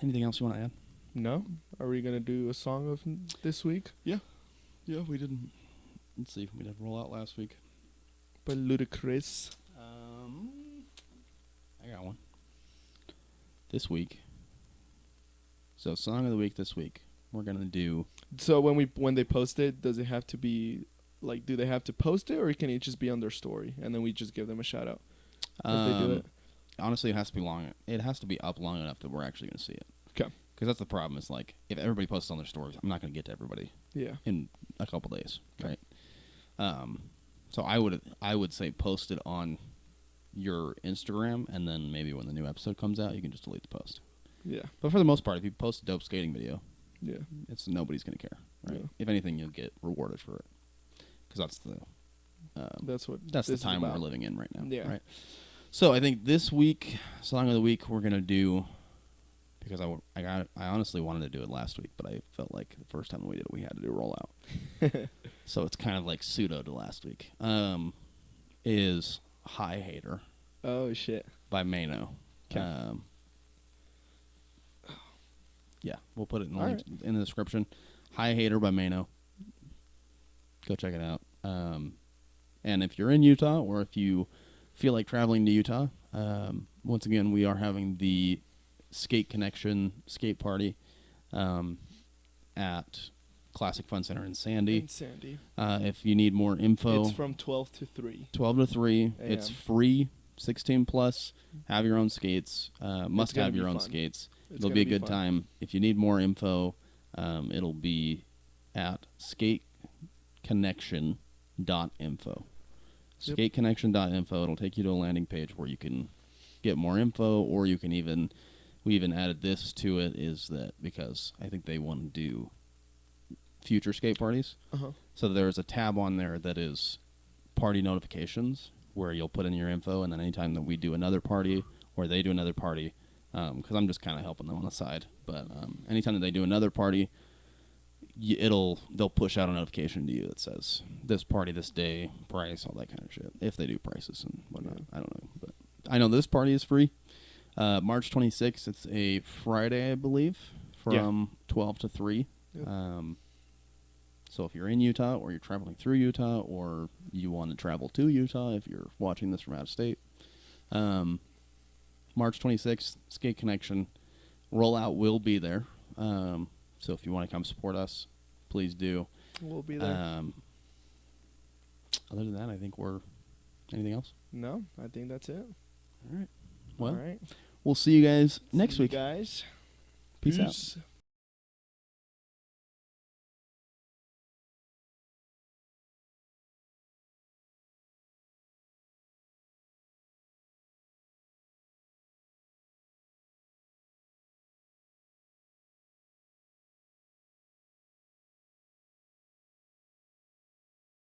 [SPEAKER 1] Anything else you want to add?
[SPEAKER 2] No. Are we gonna do a song of this week?
[SPEAKER 1] Yeah, we didn't. Let's see. We did Rollout last week.
[SPEAKER 2] By Ludacris.
[SPEAKER 1] I got one. This week. So, song of the week this week. We're gonna do.
[SPEAKER 2] So when they post it, does it have to be like? Do they have to post it, or can it just be on their story, and then we just give them a shout out if they do it?
[SPEAKER 1] Honestly, it has to be long. It has to be up long enough that we're actually gonna see it.
[SPEAKER 2] Okay.
[SPEAKER 1] Because that's the problem. Is like if everybody posts on their stories, I'm not gonna get to everybody.
[SPEAKER 2] Yeah.
[SPEAKER 1] In a couple days, right? So I would say post it on your Instagram, and then maybe when the new episode comes out, you can just delete the post.
[SPEAKER 2] Yeah.
[SPEAKER 1] But for the most part, if you post a dope skating video, nobody's gonna care, right?
[SPEAKER 2] Yeah.
[SPEAKER 1] If anything, you'll get rewarded for it, because that's the time we're living in right now.
[SPEAKER 2] Yeah.
[SPEAKER 1] Right. So I think this week, song of the week, we're gonna do, because I honestly wanted to do it last week, but I felt like the first time we did it, we had to do Rollout. So it's kind of like pseudo to last week. Is High Hater.
[SPEAKER 2] Oh shit.
[SPEAKER 1] By Maino.
[SPEAKER 2] Okay.
[SPEAKER 1] Yeah, we'll put it in the description. High Hater by Maino. Go check it out. And if you're in Utah, or if you feel like traveling to Utah, once again, we are having the Skate Connection skate party at Classic Fun Center in Sandy. If you need more info,
[SPEAKER 2] it's from 12 to 3.
[SPEAKER 1] 12 to 3. It's free. 16 plus. Have your own skates. Must have your own skates. It'll be a good time. If you need more info, it'll be at skateconnection.info. Skateconnection.info. It'll take you to a landing page where you can get more info, or you can we even added this to it, is that because I think they want to do future skate parties. So there's a tab on there that is party notifications, where you'll put in your info, and then anytime that we do another party or they do another party, because I'm just kind of helping them on the side, but anytime that they do another party, they'll push out a notification to you that says this party, this day, price, all that kind of shit, if they do prices and whatnot. I don't know, but I know this party is free. March 26th, it's a Friday, I believe, from 12 to 3. So if you're in Utah, or you're traveling through Utah, or you want to travel to Utah if you're watching this from out of state, March 26th, Skate Connection. Rollout will be there. So if you want to come support us, please do.
[SPEAKER 2] We'll be there.
[SPEAKER 1] Other than that, I think anything else?
[SPEAKER 2] No, I think that's it.
[SPEAKER 1] All right. Well,
[SPEAKER 2] all right.
[SPEAKER 1] We'll see you guys next week.
[SPEAKER 2] Guys.
[SPEAKER 1] Peace out.